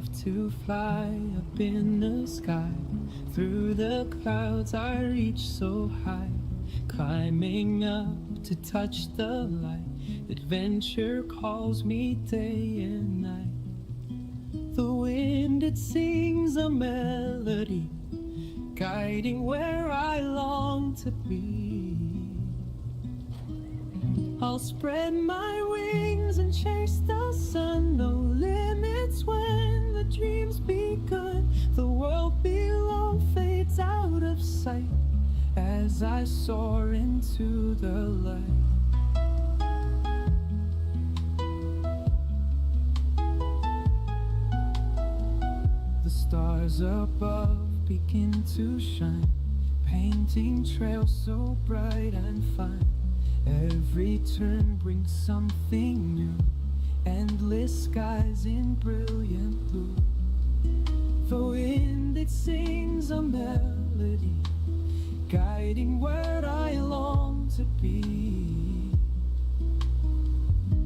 love to fly up in the sky. Through the clouds I reach so high, climbing up to touch the light. Adventure calls me day and night. The wind, it sings a melody, guiding where I long to be. I'll spread my wings and chase the sun. No limits when the dream's begun. The world below fades out of sight as I soar into the light. The stars above begin to shine, painting trails so bright and fine. Every turn brings something new, endless skies in brilliant blue. The wind, it sings a melody, guiding where I long to be.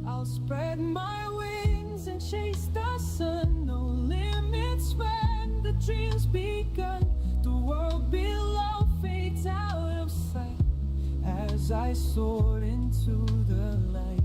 I'll spread my wings and chase the sun. No limits when the dream's begun. The world below fades out of sight as I soar into the light.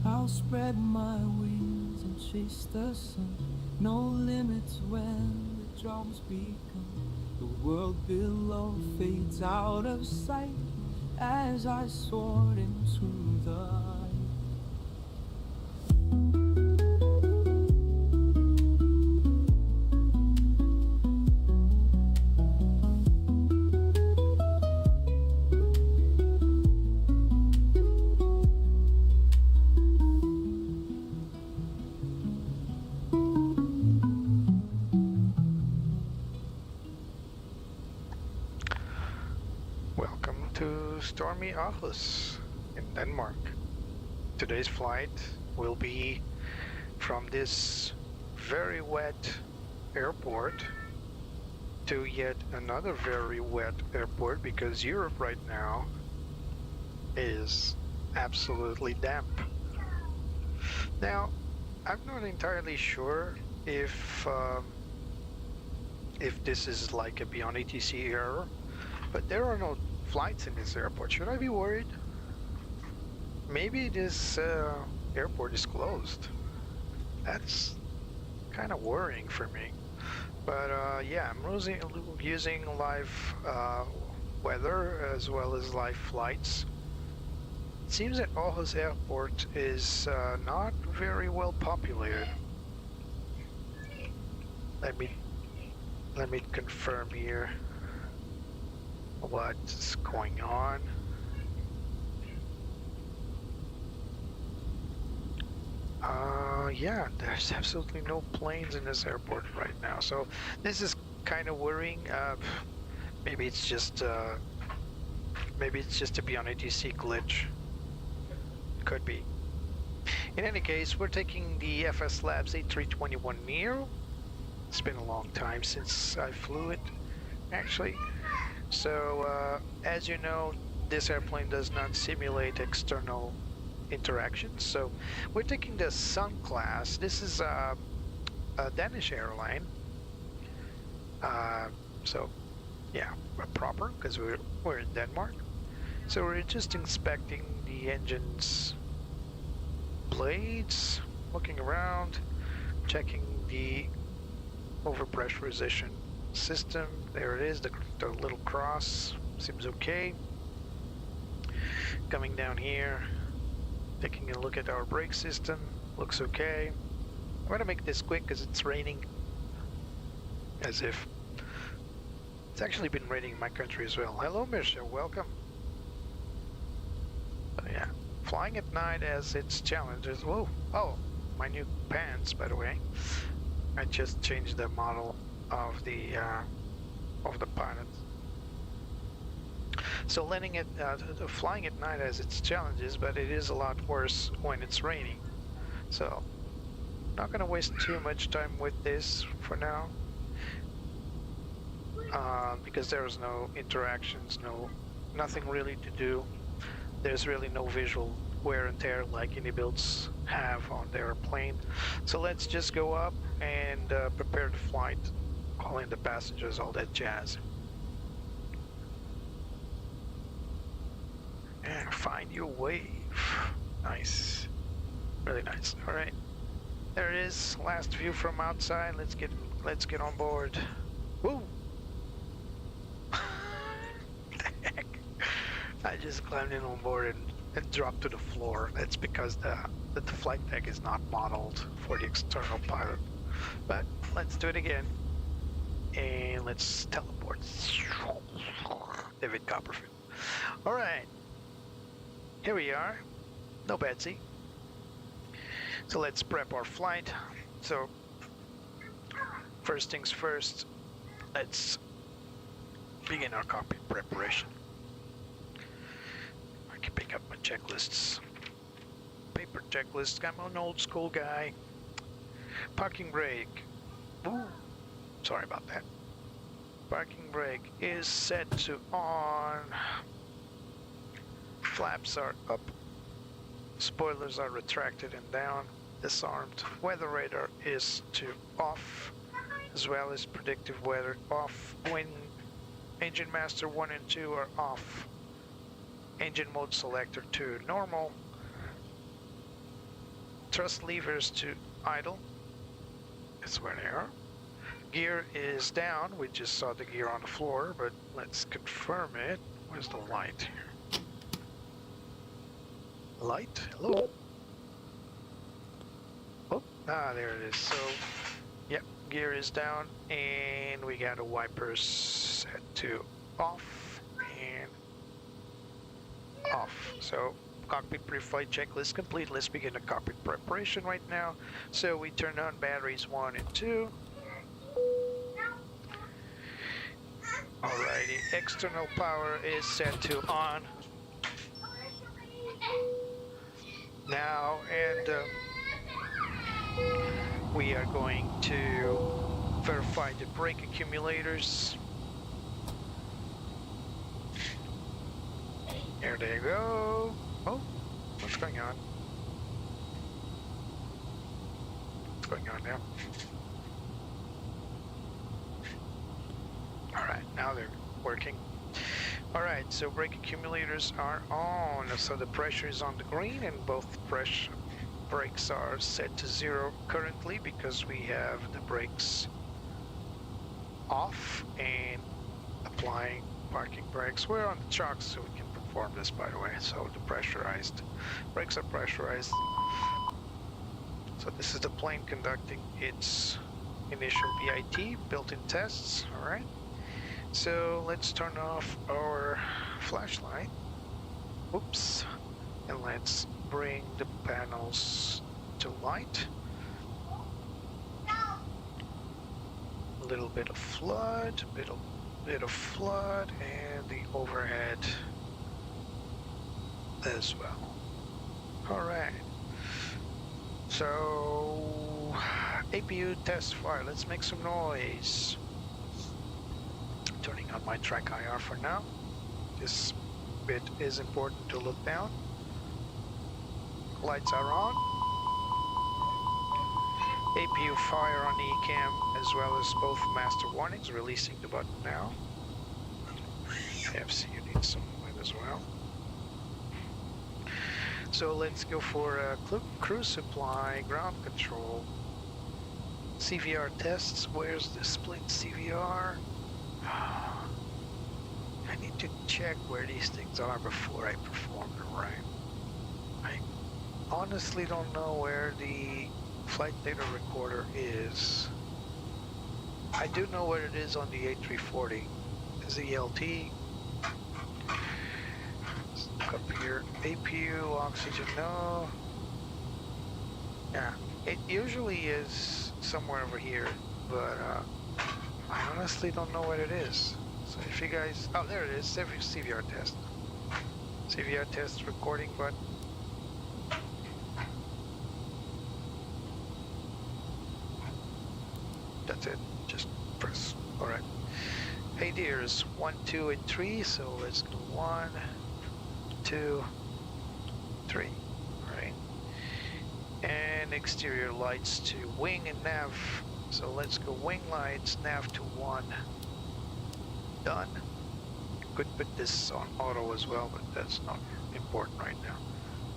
I'll spread my wings and chase the sun. No limits when the drums begun. The world below fades out of sight as I soared into the light. Stormy Aarhus in Denmark. Today's flight will be from this very wet airport to yet another very wet airport, because Europe right now is absolutely damp. Now, I'm not entirely sure if this is like a beyond ATC error, but there are no flights in this airport. Should I be worried? Maybe this airport is closed. That's kind of worrying for me. But yeah, I'm using live weather as well as live flights. It seems that Aarhus Airport is not very well populated. Let me confirm here what's going on. Yeah, there's absolutely no planes in this airport right now, so this is kind of worrying. Maybe it's just a beyond ATC glitch. Could be. In any case, we're taking the FS Labs A321 Neo. It's been a long time since I flew it, actually. So, as you know, this airplane does not simulate external interactions. So, we're taking the Sunclass. This is a Danish airline. So, yeah, we're proper because we're in Denmark. So we're just inspecting the engine's blades, looking around, checking the overpressurization system. There it is, the little cross seems okay. Coming down here, taking a look at our brake system, looks okay. I'm gonna make this quick because it's raining, as if it's actually been raining in my country as well. Hello Misha, welcome. So yeah, flying at night has its challenges. Whoa, oh, my new pants, by the way. I just changed the model of the pilot. So flying at night has its challenges, but it is a lot worse when it's raining. So not gonna waste too much time with this for now. because there was no interactions, nothing really to do. There's really no visual wear and tear like any builds have on their plane. So let's just go up and prepare the flight, call in the passengers, all that jazz. And find your wave. Nice. Really nice. All right. There it is. Last view from outside. Let's get on board. Woo! The heck? I just climbed in on board and dropped to the floor. That's because the flight deck is not modeled for the external pilot. But let's do it again. And let's teleport. David Copperfield. All right. Here we are. No Betsy. So let's prep our flight. So first things first, let's begin our cockpit preparation. I can pick up my checklists. Paper checklists. I'm an old school guy. Parking brake. Ooh, sorry about that. Parking brake is set to on. Flaps are up. Spoilers are retracted and down. Disarmed. Weather radar is to off, as well as predictive weather off. When engine master 1 and 2 are off. Engine mode selector to normal. Thrust levers to idle. That's where they are. Gear is down. We just saw the gear on the floor, but let's confirm it. Where's the light here? Light? Hello? Oh, there it is. So, yep, gear is down, and we got a wipers set to off and off. So, cockpit pre-flight checklist complete. Let's begin the cockpit preparation right now. So, we turn on batteries 1 and 2. Alrighty, external power is set to on. Now, and we are going to verify the brake accumulators. There they go. Oh, what's going on? What's going on now? Alright, now they're working. Alright, so brake accumulators are on. So the pressure is on the green and both brakes are set to 0 currently because we have the brakes off and applying parking brakes. We're on the trucks so we can perform this, by the way. So the brakes are pressurized. So this is the plane conducting its initial BIT, built-in tests. Alright. So let's turn off our flashlight. Oops. And let's bring the panels to light. A little bit of flood, bit of flood, and the overhead as well. Alright. So APU test fire. Let's make some noise. Turning on my track IR for now. This bit is important to look down. Lights are on. APU fire on the ECAM as well as both master warnings. Releasing the button now. FC, you need some light as well. So let's go for crew supply, ground control. CVR tests. Where's the split CVR? I need to check where these things are before I perform them right. I honestly don't know where the flight data recorder is. I do know where it is on the A340. ZLT. Let's look up here. APU, oxygen, no. Yeah, it usually is somewhere over here, but I honestly don't know what it is. So if you guys, oh, there it is, CVR test. CVR test recording button. That's it, just press, all right. Hey, there's 1, 2, and 3, so let's go 1, 2, 3, right? And exterior lights to wing and nav. So let's go wing lights, nav to 1. Done. Could put this on auto as well, but that's not important right now.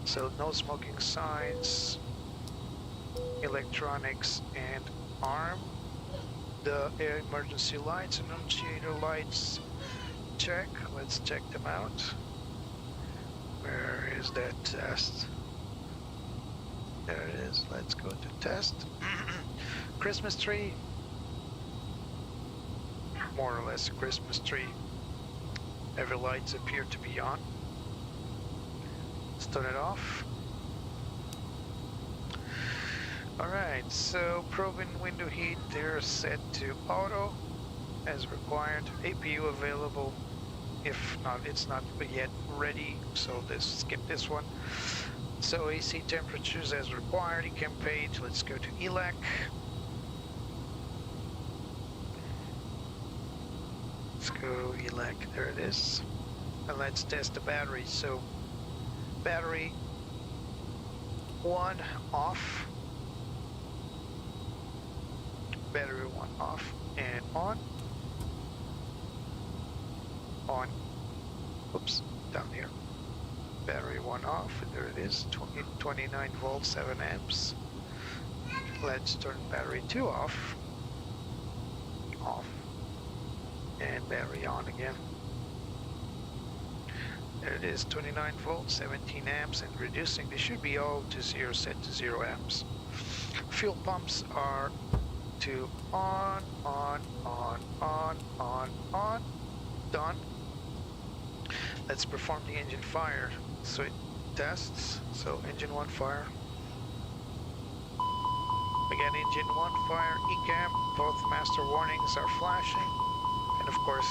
So no smoking signs, electronics, and arm. The air emergency lights, annunciator lights, check. Let's check them out. Where is that test? There it is. Let's go to test. Christmas tree. More or less a Christmas tree. Every lights appear to be on. Let's turn it off. Alright, so probe and window heat, they're set to auto as required. APU available. If not, it's not yet ready, so skip this one. So AC temperatures as required, ECAM page, let's go to ELAC. Let's go ELAC, there it is. And let's test the battery. So battery 1 off. Battery 1 off and on. On. Oops, down here. Battery 1 off, and there it is, 29 volts, 7 amps. Let's turn battery 2 off. Off. And battery on again. There it is, 29 volts, 17 amps, and reducing. They should be all to 0, set to 0 amps. Fuel pumps are to on, done. Let's perform the engine fire. So it tests, so engine 1 fire. Again, engine 1 fire, ECAM, both master warnings are flashing. And of course,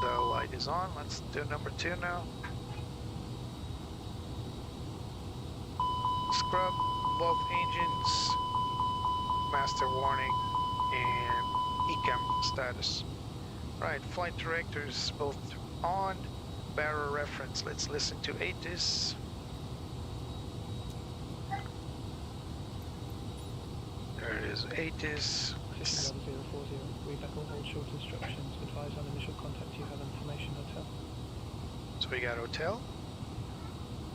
the light is on. Let's do number 2 now. Scrub both engines, master warning, and ECAM status. Right, flight directors both on, barrel reference. Let's listen to ATIS. There it is, ATIS. Position level 040. Read back all hold short instructions. Advise on initial contact you have information hotel. So we got hotel.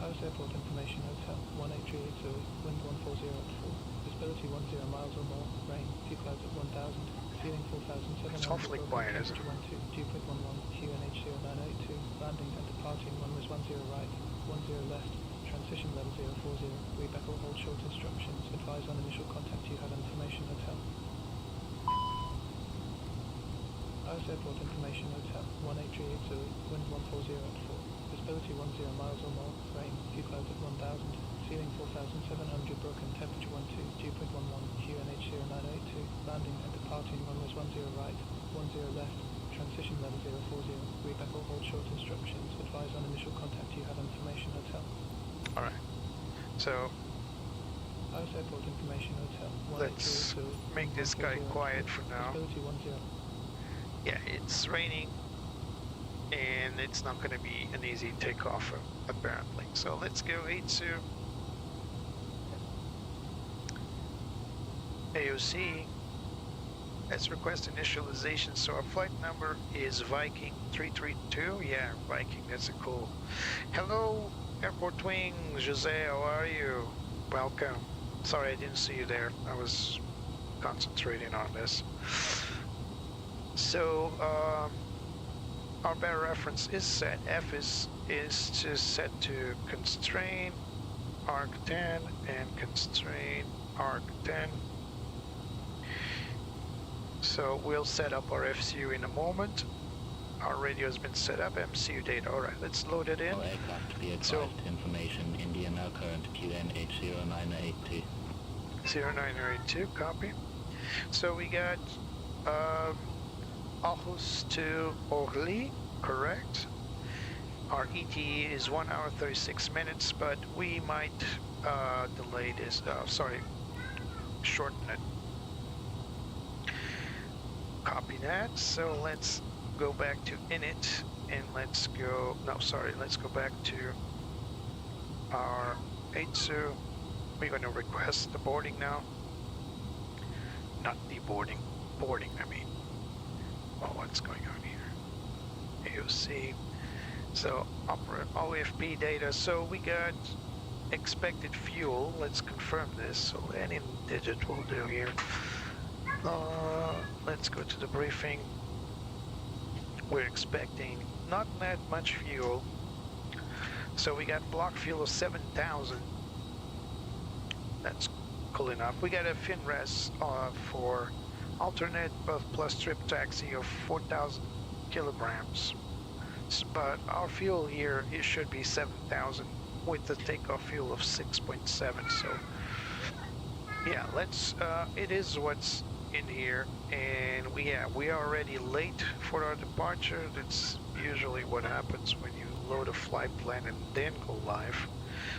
Aarhus Airport information hotel 18380, wind 140 at 4, visibility 10 miles or more, rain, few clouds at 1000, ceiling 4700. It's awfully quiet, isn't it? 12, dew point 11, QNH 0982, landing and departing runways 10 right, 10 left, transition level 040, read back all hold short instructions, advise on initial contact you have information hotel. Aarhus Airport information hotel 18380, wind 140 at 4. Visibility 10 miles or more, rain, few clouds at 1000, ceiling 4700, broken, temperature 12, dew point 11, QNH 0982, landing and departing runways 10 right, 10 left, transition level 040, read back all hold short instructions, advise on initial contact you have information hotel. Alright, so Aarhus Airport information hotel, let's make this guy quiet for now. Visibility 10. Yeah, it's raining. And it's not going to be an easy takeoff, apparently. So let's go A2. AOC. Let's request initialization. So our flight number is Viking 332. Yeah, Viking, that's a cool. Hello, Airport Wing. Jose, how are you? Welcome. Sorry I didn't see you there. I was concentrating on this. So, our barrel reference is set. F is set to constrain arc 10 and constrain arc 10. So we'll set up our FCU in a moment. Our radio has been set up. MCU data. All right, let's load it in. All aircraft be advised. So, information India now current QNH 0982. 0982, copy. So we got Aarhus to Orly, correct. Our ETA is 1 hour 36 minutes, but we might delay this, shorten it. Copy that. So let's go back to init and let's go, no, sorry, let's go back to our A2. We're going to request the boarding now. Not deboarding, boarding, I mean. Oh, what's going on here? AOC. So, OFP data. So we got expected fuel. Let's confirm this. So any digit will do here. Let's go to the briefing. We're expecting not that much fuel. So we got block fuel of 7,000. That's cool enough. We got a FinRes for alternate plus trip taxi of 4,000 kilograms. But our fuel here, it should be 7,000 with the takeoff fuel of 6.7. So yeah, let's, it is what's in here. And we are already late for our departure. That's usually what happens when you load a flight plan and then go live.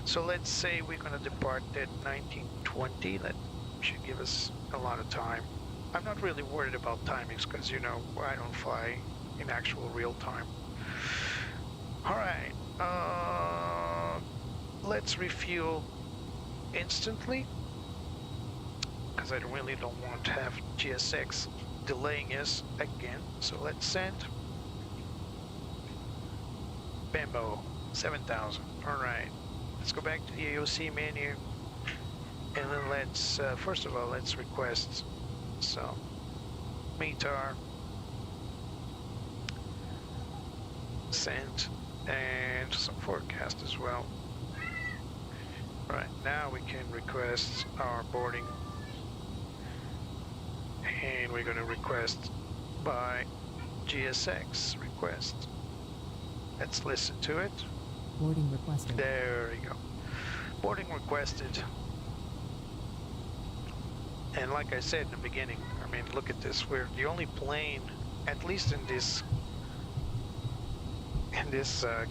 So let's say we're gonna depart at 19:20. That should give us a lot of time. I'm not really worried about timings because, you know, I don't fly in actual real time. All right, let's refuel instantly because I really don't want to have GSX delaying us again. So let's send. Bambo, 7,000. All right, let's go back to the AOC menu, and then let's first of all let's request some METAR, send, and some forecast as well. All right, now we can request our boarding, and we're going to request by GSX request. Let's listen to it. Boarding requested. There you go. Boarding requested. And like I said in the beginning, I mean, look at this. We're the only plane, at least in this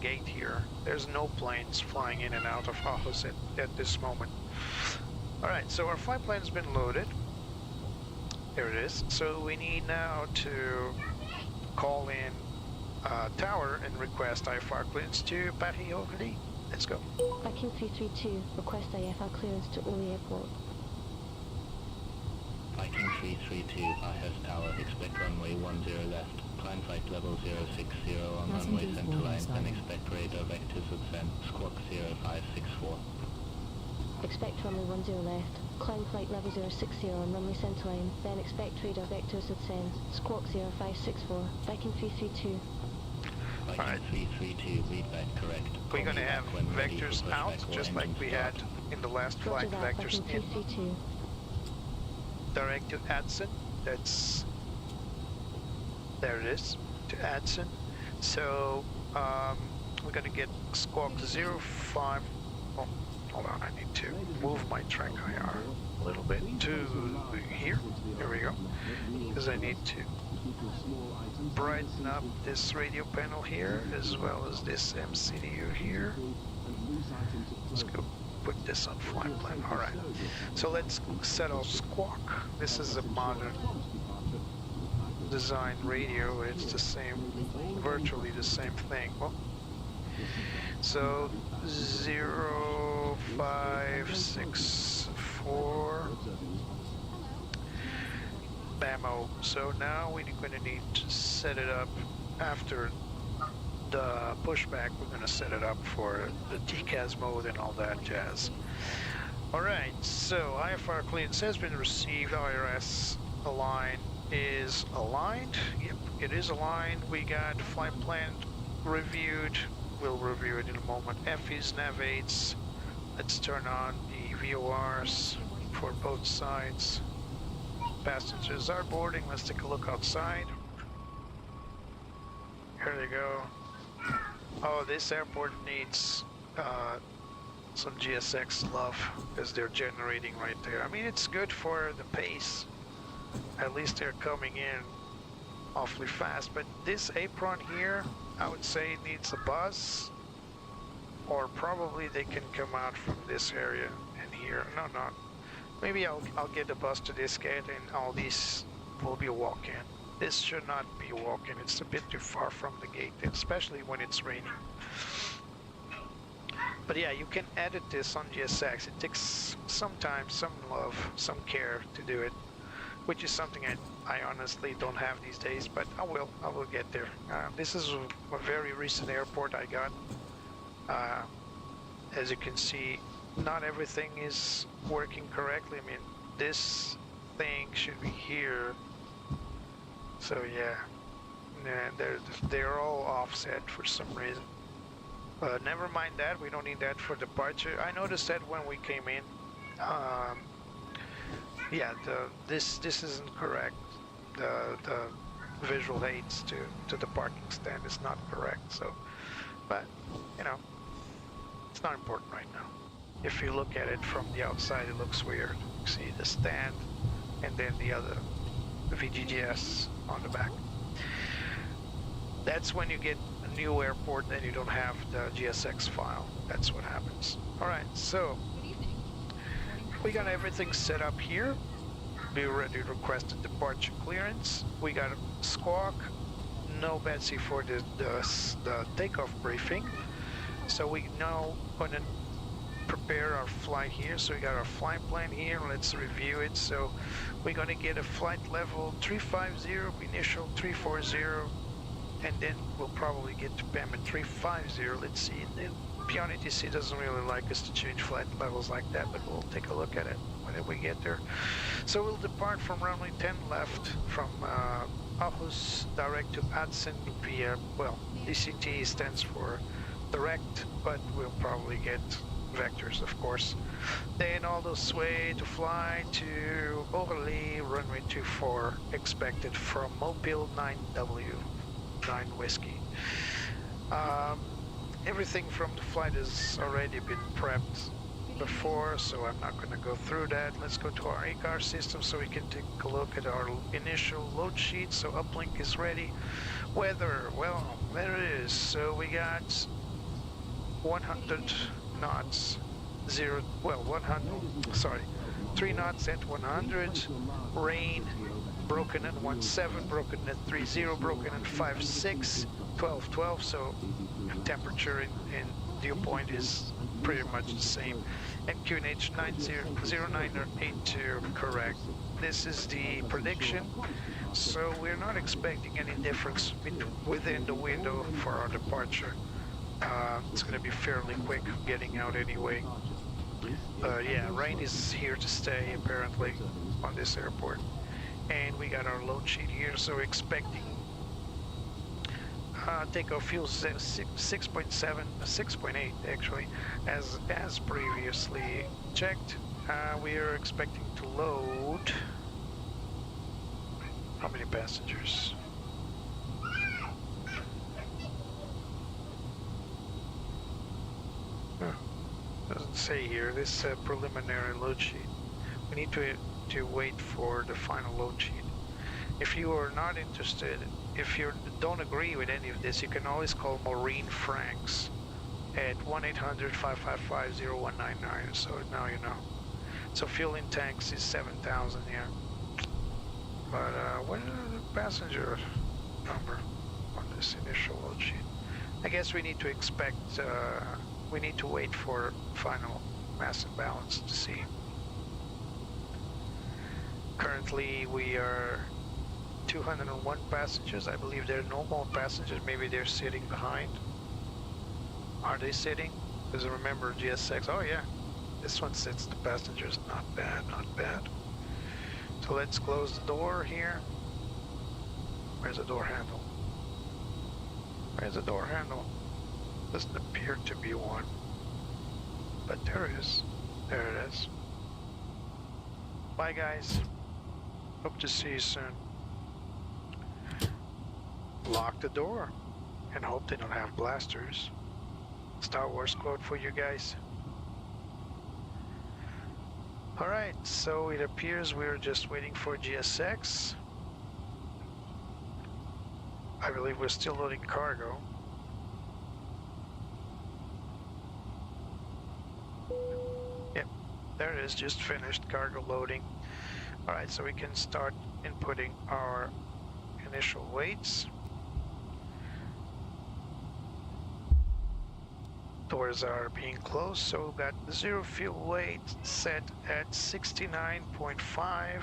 gate here. There's no planes flying in and out of Aarhus at this moment. All right, so our flight plan has been loaded. There it is. So we need now to call in tower and request IFR clearance to Paris Orly. Let's go. Viking 332, request IFR clearance to Orly Airport. Viking 332, Aarhus Tower, expect runway 10 left. Climb flight level 060 on runway Passengers center line, then boarding expect radar vectors ascent, squawk 0564. Expect runway 10 left. Climb flight level 060 on runway center line, then expect radar vectors ascend, squawk 0564. Viking 332. Viking Alright. 332, read back correct. We're Call going to me have back when ready for vectors out, pushback or just like engine we start. had in the last flight. Roger that, Vectors Viking in 332. direct to Adson. That's, there it is, to Adson. So we're going to get squawk 05. Oh, hold on, I need to move my track IR a little bit to here. There we go. Because I need to brighten up this radio panel here as well as this MCDU here. Let's go put this on flight plan. All right. So let's set off squawk. This is a modern design radio. It's the same, virtually the same thing. Well, so 0564 BAMO. So now we're going to need to set it up after the pushback. We're going to set it up for the TCAS mode and all that jazz. All right, so IFR clearance has been received. IRS align is aligned. Yep, it is aligned. We got flight plan reviewed. We'll review it in a moment. FE's Nav8s. Let's turn on the VORs for both sides. Passengers are boarding. Let's take a look outside. Here they go. Oh, this airport needs some GSX love because they're generating right there. I mean, it's good for the pace. At least they're coming in awfully fast. But this apron here, I would say it needs a bus, or probably they can come out from this area and here. No, not. Maybe I'll get a bus to this gate and all these will be a walk-in. This should not be walking. It's a bit too far from the gate, especially when it's raining. But yeah, you can edit this on GSX. It takes some time, some love, some care to do it, which is something I honestly don't have these days, but I will get there. This is a very recent airport I got. As you can see, not everything is working correctly. I mean, this thing should be here. So yeah, they're all offset for some reason. Never mind that, we don't need that for departure. I noticed that when we came in. Yeah, this isn't correct. The visual aids to the parking stand is not correct. So, but you know, it's not important right now. If you look at it from the outside, it looks weird. You see the stand and then the other VGGS on the back. That's when you get a new airport and you don't have the GSX file. That's what happens. All right, so we got everything set up here. We already requested departure clearance. We got a squawk, no Betsy for the takeoff briefing. So we now gonna prepare our flight here. So we got our flight plan here. Let's review it. So we're gonna get a flight level 350, initial 340, and then we'll probably get to PAM at 350. Let's see. And Beyond ATC doesn't really like us to change flight levels like that, but we'll take a look at it when we get there. So we'll depart from runway 10 left from Aarhus direct to Addison via, well, DCT stands for direct, but we'll probably get vectors, of course. Then all the way to fly to Orly, runway 24, expected from Mobile 9W, 9 Whiskey. Everything from the flight has already been prepped before, so I'm not going to go through that. Let's go to our ACAR system so we can take a look at our initial load sheet. So uplink is ready. Weather, well, there it is. So we got 100 knots, 3 knots at 100, rain, broken at 17, broken at 30, broken at 56, 12, so temperature in dew point is pretty much the same. And QNH 900982, correct. This is the prediction, so we're not expecting any difference within the window for our departure. It's going to be fairly quick getting out anyway. Yeah, rain is here to stay apparently on this airport. And we got our load sheet here, so we're expecting takeoff fuel 6.7, 6.8 actually, as previously checked. We are expecting to load how many passengers? Doesn't say here. This preliminary load sheet. We need to wait for the final load sheet. If you are not interested, if you don't agree with any of this, you can always call Maureen Franks at 1-800-555-0199. So now you know. So fuel in tanks is 7,000 here. But what is the passenger number on this initial load sheet? I guess we need to expect, we need to wait for final mass and balance to see. Currently we are 201 passengers. I believe there are no more passengers. Maybe they're sitting behind. Are they sitting? Because remember GSX. Oh yeah, this one sits the passengers. Not bad, not bad. So let's close the door here. Where's the door handle? Where's the door handle? Doesn't appear to be one. But there it is. There it is. Bye guys. Hope to see you soon. Lock the door and hope they don't have blasters. Star Wars quote for you guys. Alright, so it appears we're just waiting for GSX. I believe we're still loading cargo. Yep, there it is, just finished cargo loading. Alright, so we can start inputting our initial weights. Doors are being closed, so we've got zero fuel weight set at 69.5.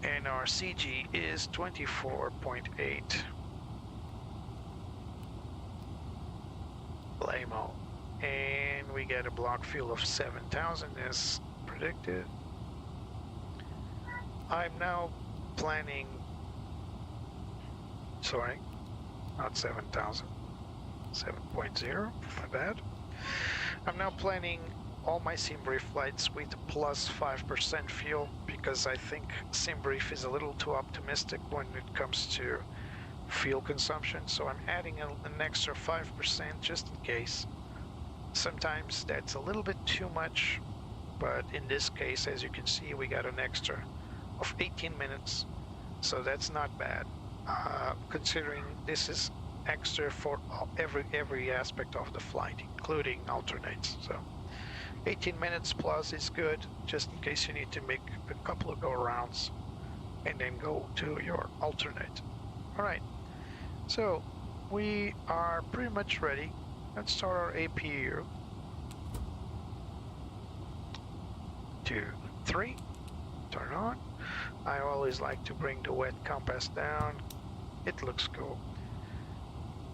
And our CG is 24.8. Lamo. And we get a block fuel of 7,000 as predicted. I'm now planning, sorry, not 7,000, 7.0, my bad. I'm now planning all my Simbrief flights with plus 5% fuel because I think Simbrief is a little too optimistic when it comes to fuel consumption, so I'm adding an extra 5% just in case. Sometimes that's a little bit too much, but in this case, as you can see, we got an extra of 18 minutes, so that's not bad, considering this is extra for every aspect of the flight, including alternates. So 18 minutes plus is good, just in case you need to make a couple of go-arounds and then go to your alternate. All right, so we are pretty much ready. Let's start our APU. 2, 3, turn on. I always like to bring the wet compass down. It looks cool.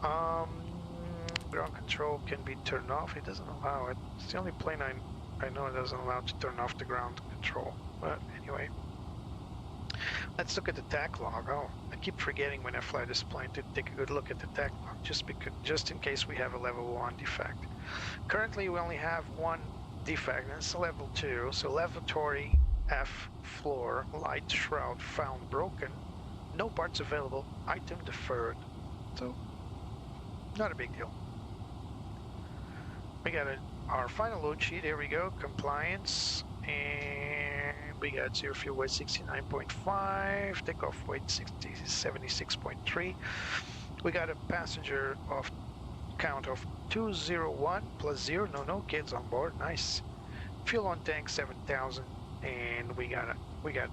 Ground control can be turned off. It doesn't allow it. It's the only plane I know it doesn't allow to turn off the ground control. But anyway, let's look at the TAC log. Oh, I keep forgetting when I fly this plane to take a good look at the TAC log, just in case we have a level 1 defect. Currently, we only have one defect, and it's a level 2. So lavatory F floor light shroud found broken. No parts available. Item deferred. So not a big deal. We got our final load sheet. Here we go. Compliance. And we got zero fuel weight 69.5. Takeoff weight 76.3. We got a passenger of count of 201 plus 0. No kids on board. Nice. Fuel on tank 7,000. And we got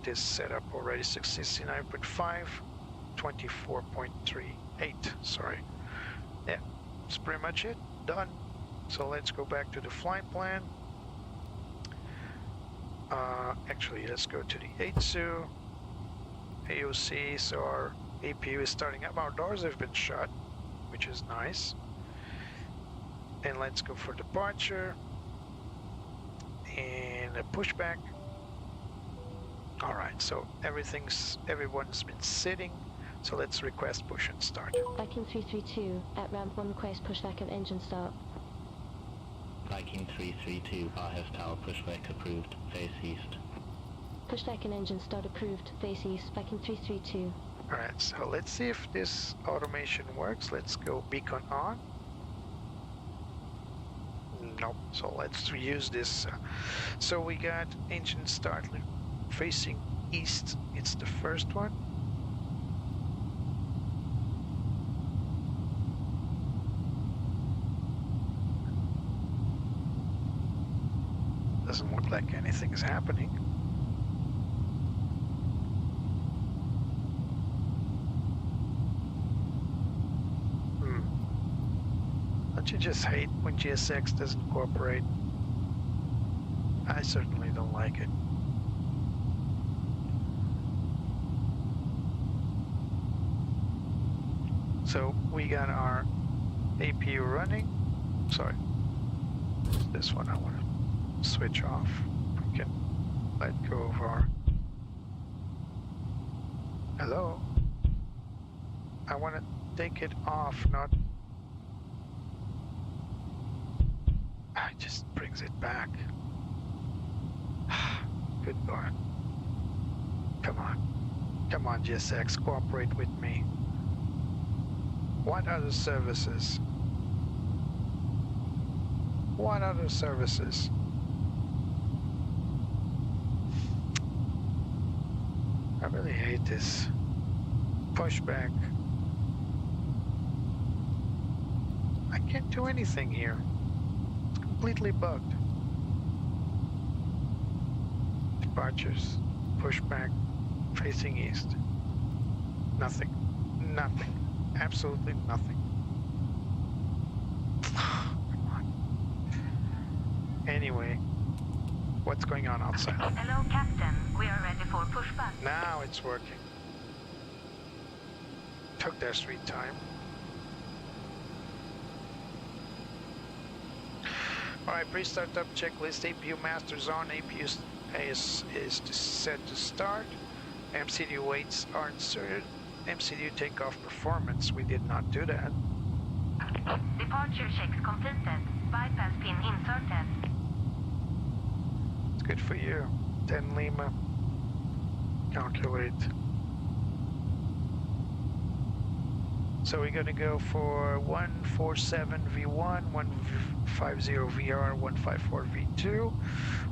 this set up already. 69.5. 24.38. Sorry. Yeah, that's pretty much it. Done. So let's go back to the flight plan. Actually, let's go to the ATC AOC. So our APU is starting up. Our doors have been shut, which is nice. And let's go for departure and a pushback. All right, so everyone's been sitting. So let's request push and start. Viking 332, at ramp 1 request pushback and engine start. Viking 332, Aarhus Tower pushback approved, face east. Pushback and engine start approved, face east, Viking 332. Alright, so let's see if this automation works. Let's go beacon on. Nope, so let's use this. So we got engine start facing east. It's the first one. Doesn't look like anything's happening. Don't you just hate when GSX doesn't cooperate? I certainly don't like it. So we got our APU running. Sorry, this one I want to switch off. We can let go of our... Hello? I want to take it off, not... It just brings it back. Good God. Come on. Come on, GSX, cooperate with me. What other services? What other services? I really hate this. Pushback. I can't do anything here. It's completely bugged. Departures, pushback, facing east. Nothing. Nothing. Absolutely nothing. Come on. Anyway, what's going on outside? Hello, Captain. We are ready for pushback. Now it's working. Took their sweet time. Alright, pre-startup checklist. APU masters on. APU is set to start. MCU weights are inserted. MCU takeoff performance. We did not do that. Departure checks completed. Bypass pin inserted. It's good for you. 10 Lima. Calculate. So we're gonna go for 147 V1, 150 VR, 154 V2.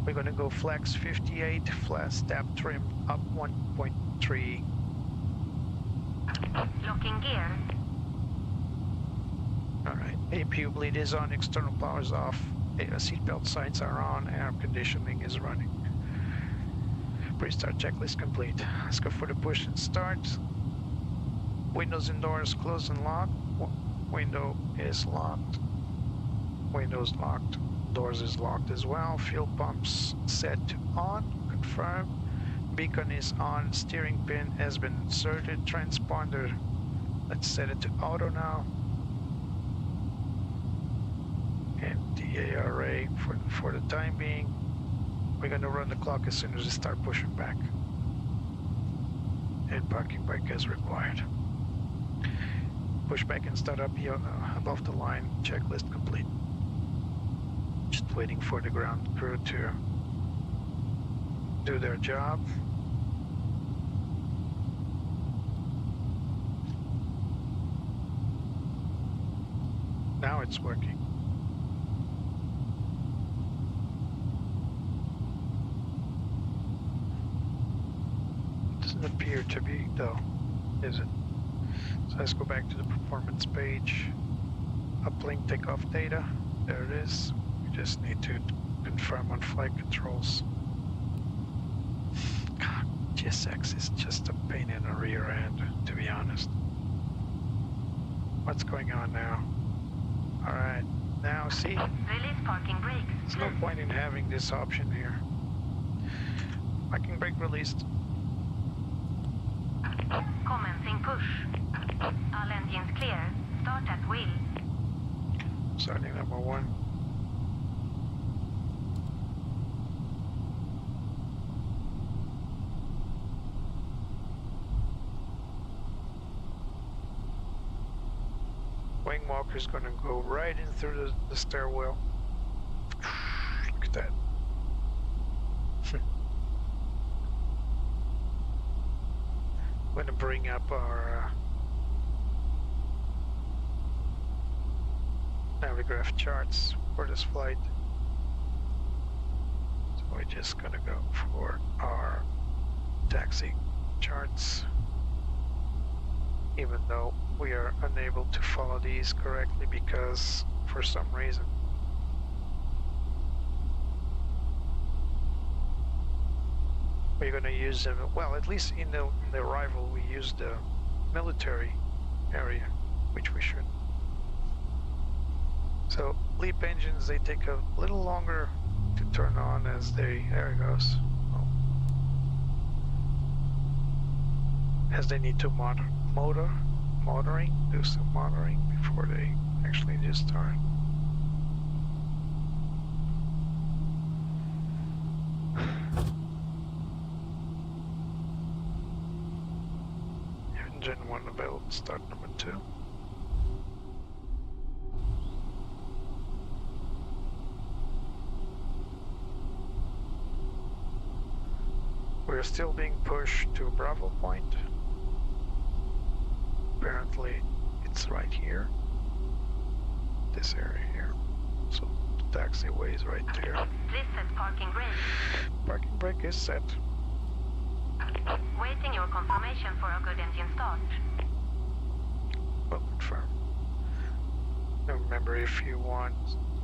We're gonna go flex 58, flat step trim up 1.3. Locking gear. Alright, APU bleed is on, external power is off, seatbelt signs are on, air conditioning is running. Pre-start checklist complete. Let's go for the push and start. Windows and doors closed and locked. Window is locked. Windows locked. Doors is locked as well. Fuel pumps set to on. Confirm. Beacon is on. Steering pin has been inserted. Transponder. Let's set it to auto now. And DARA for the time being. We're going to run the clock as soon as we start pushing back. And parking brake as required. Push back and start up here above the line. Checklist complete. Just waiting for the ground crew to do their job. Now it's working. Doesn't appear to be though, is it? So let's go back to the performance page. Uplink takeoff data. There it is. We just need to confirm on flight controls. God, GSX is just a pain in the rear end, to be honest. What's going on now? Alright, now see? Release parking brakes. There's no point in having this option here. Parking brake released. Commencing push. All engines clear. Start at wheel. Starting number 1. Wing walker's gonna go right in through the stairwell. Look at that. I'm gonna bring up our Navigraph charts for this flight. So we're just gonna go for our taxi charts, even though we are unable to follow these correctly because for some reason we're going to use them. Well, at least in the arrival we used the military area, which we should. So LEAP engines, they take a little longer to turn on as they, there it goes. Oh. As they need to do some motoring before they actually just start. Engine 1 available, start number 2. We're still being pushed to Bravo Point. Apparently it's right here, this area here. So the taxiway is right there. Please set parking brake. Parking brake is set. Waiting your confirmation for a good engine start. Well, confirm. Now remember, if you want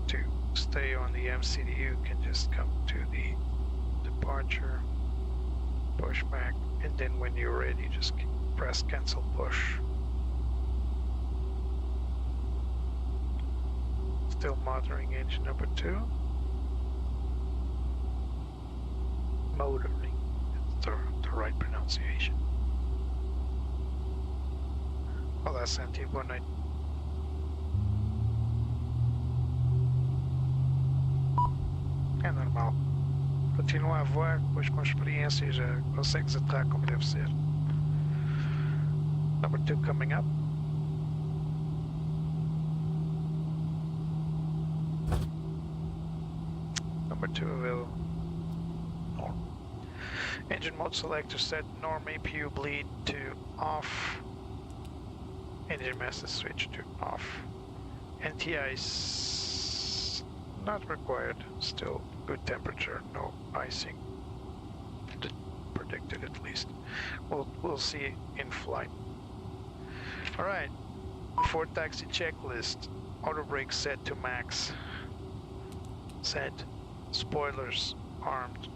to stay on the MCU, you can just come to the departure push back, and then when you're ready, just press cancel push. Still monitoring engine number 2. Motoring, that's the right pronunciation. Olá, Santi, boa noite. É normal. Continua a voar, depois com experiência já consegues aterrar como deve ser. Number 2 coming up. Number 2 available. Norm. Engine mode selector set norm APU bleed to off. Engine master switch to off. NTI's not required. Still good temperature, no icing. Predicted at least. We'll see in flight. All right. Before taxi checklist. Auto brake set to max. Set. Spoilers armed.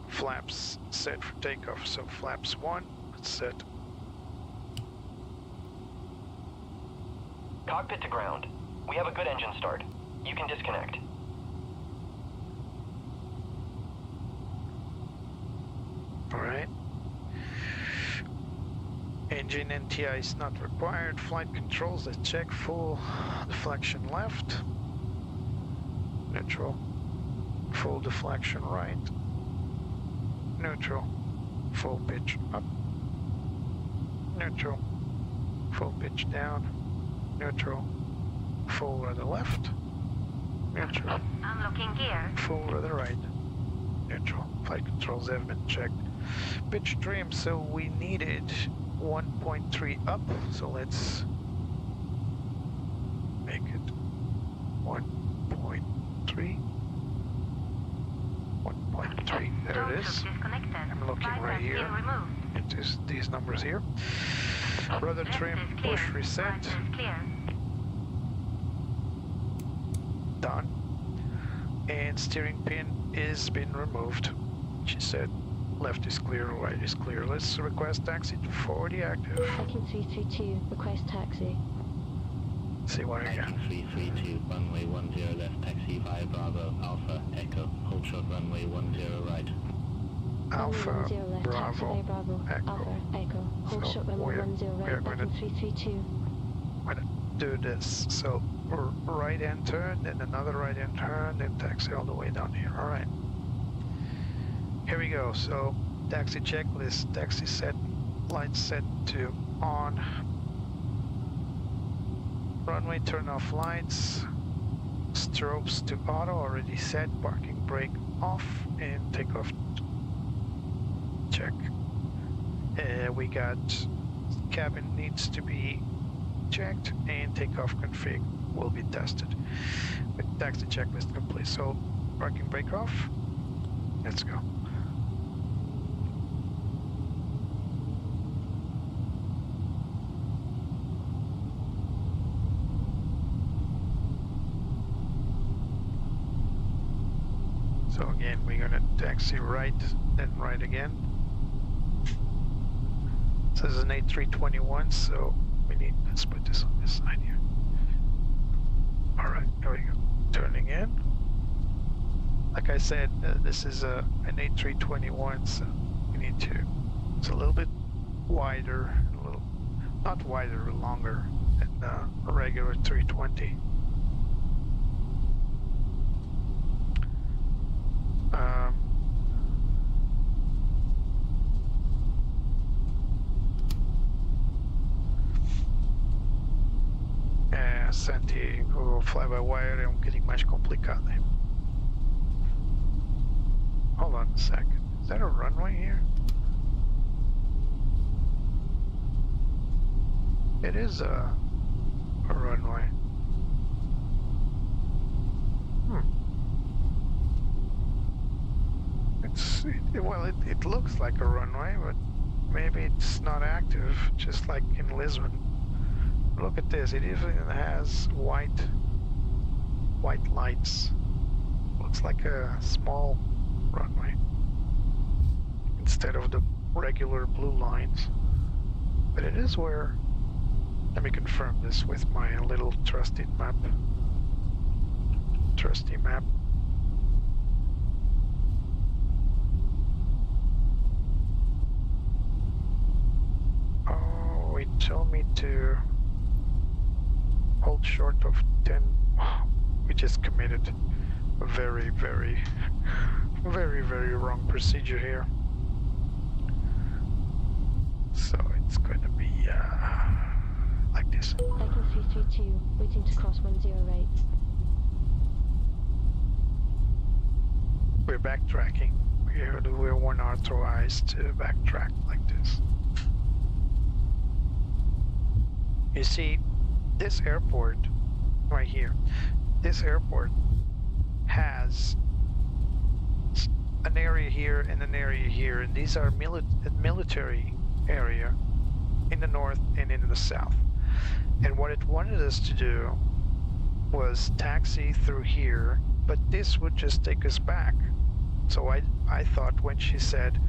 Flaps set for takeoff. So flaps 1 set. Cockpit to ground. We have a good engine start. You can disconnect. Alright. Engine NTI is not required. Flight controls, let's check. Full deflection left. Neutral. Full deflection right. Neutral. Full pitch up. Neutral. Full pitch down. Neutral. Full rudder left. Neutral. Unlocking gear. Full rudder right. Neutral. Flight controls have been checked. Pitch trim, so we needed 1.3 up, so let's make it 1.3. 1.3. There it is. I'm looking right here into these numbers here. Rudder trim, push reset. Done. And steering pin is been removed. She said left is clear, right is clear. Let's request taxi to 40 active. Booking 332, request taxi. See what I got. 332, runway 10 left, taxi 5 Bravo, Alpha, Echo, hold short runway 10 right. Alpha, Runway 10 left, Bravo, taxi 5 Bravo, Echo. Alpha, Echo, hold So short runway 10 we're right, gonna- booking 332. I'm gonna do this. So right hand turn, then another right hand turn, then taxi all the way down here. All right. Here we go. So taxi checklist, taxi set, lights set to on. Runway turn off lights, strobes to auto already set, parking brake off, and takeoff check. We got cabin needs to be checked and takeoff config will be tested. With taxi checklist complete. So parking brake off. Let's go. So again, we're gonna taxi right, then right again. This is an A321, so we need, let's put this on this side here. All right, here we go. Turning in. Like I said, this is an A321, so we need to, it's a little bit wider, a little, not wider, longer than a regular 320. Santi, o fly-by-wire é bocadinho mais complicado, hein? Hold on a second. Is that a runway here? It is a runway. It looks like a runway, but maybe it's not active, just like in Lisbon. Look at this, it even has white lights. Looks like a small runway. instead of the regular blue lines. But it is where, let me confirm this with my little trusty map. Trusty map. Oh, it told me to hold short of 10. We just committed a very, very, very, very wrong procedure here. So it's going to be like this. Viking 332, waiting to cross 10 right. We're backtracking. We're unauthorized to backtrack like this. You see, this airport right here, this airport has an area here and an area here, and these are military area in the north and in the south. And what it wanted us to do was taxi through here, but this would just take us back. So I thought when she said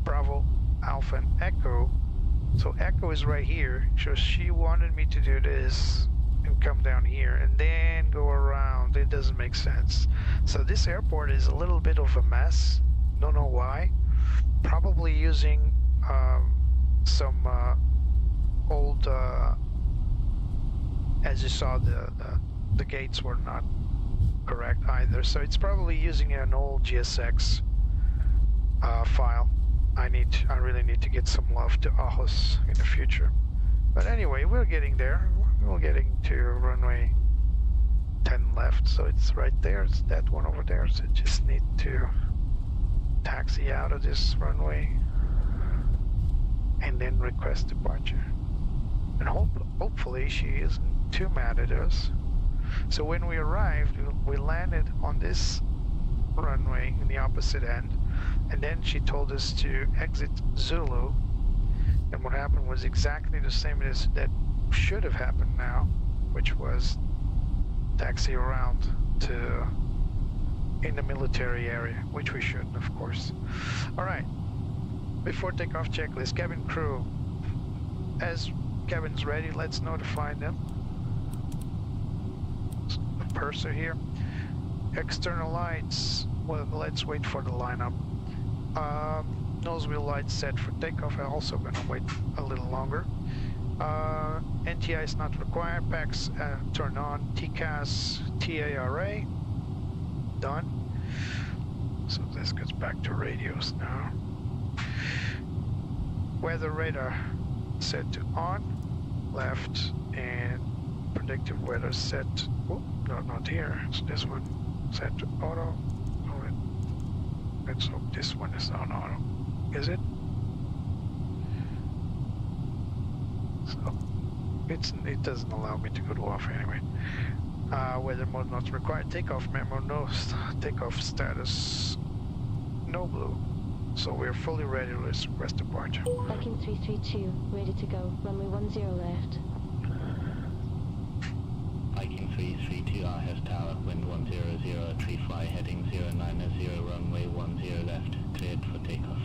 Bravo, Alpha, and Echo, so Echo is right here, so she wanted me to do this and come down here and then go around. It doesn't make sense. So this airport is a little bit of a mess. Don't know why. Probably using some old, as you saw, the gates were not correct either. So it's probably using an old GSX file. I really need to get some love to Aarhus in the future. But anyway, we're getting there. We're getting to runway 10 left, so it's right there. It's that one over there. So just need to taxi out of this runway and then request departure. And hopefully she isn't too mad at us. So when we arrived, we landed on this runway in the opposite end, and then she told us to exit Zulu, and what happened was exactly the same as that should have happened now, which was taxi around to in the military area, which we shouldn't, of course. All right, before takeoff checklist, cabin crew. As cabin's ready, let's notify them. The purser here. External lights, well, let's wait for the lineup. Nose wheel lights set for takeoff. I'm also going to wait a little longer. NTI is not required. PACs turn on. TCAS, TARA, done. So this gets back to radios now. Weather radar set to on, left, and predictive weather set. Oh, no, not here. It's this one. Set to auto. Let's hope this one is on auto. Is it? So it doesn't allow me to go to off anyway. Weather mode not required. Takeoff memo no. Takeoff status no blue. So we're fully ready to request departure. Viking 332, ready to go. Runway 10 left. Viking 332 Aarhus Tower, wind 100, fly heading 090, runway 10 left, cleared for takeoff.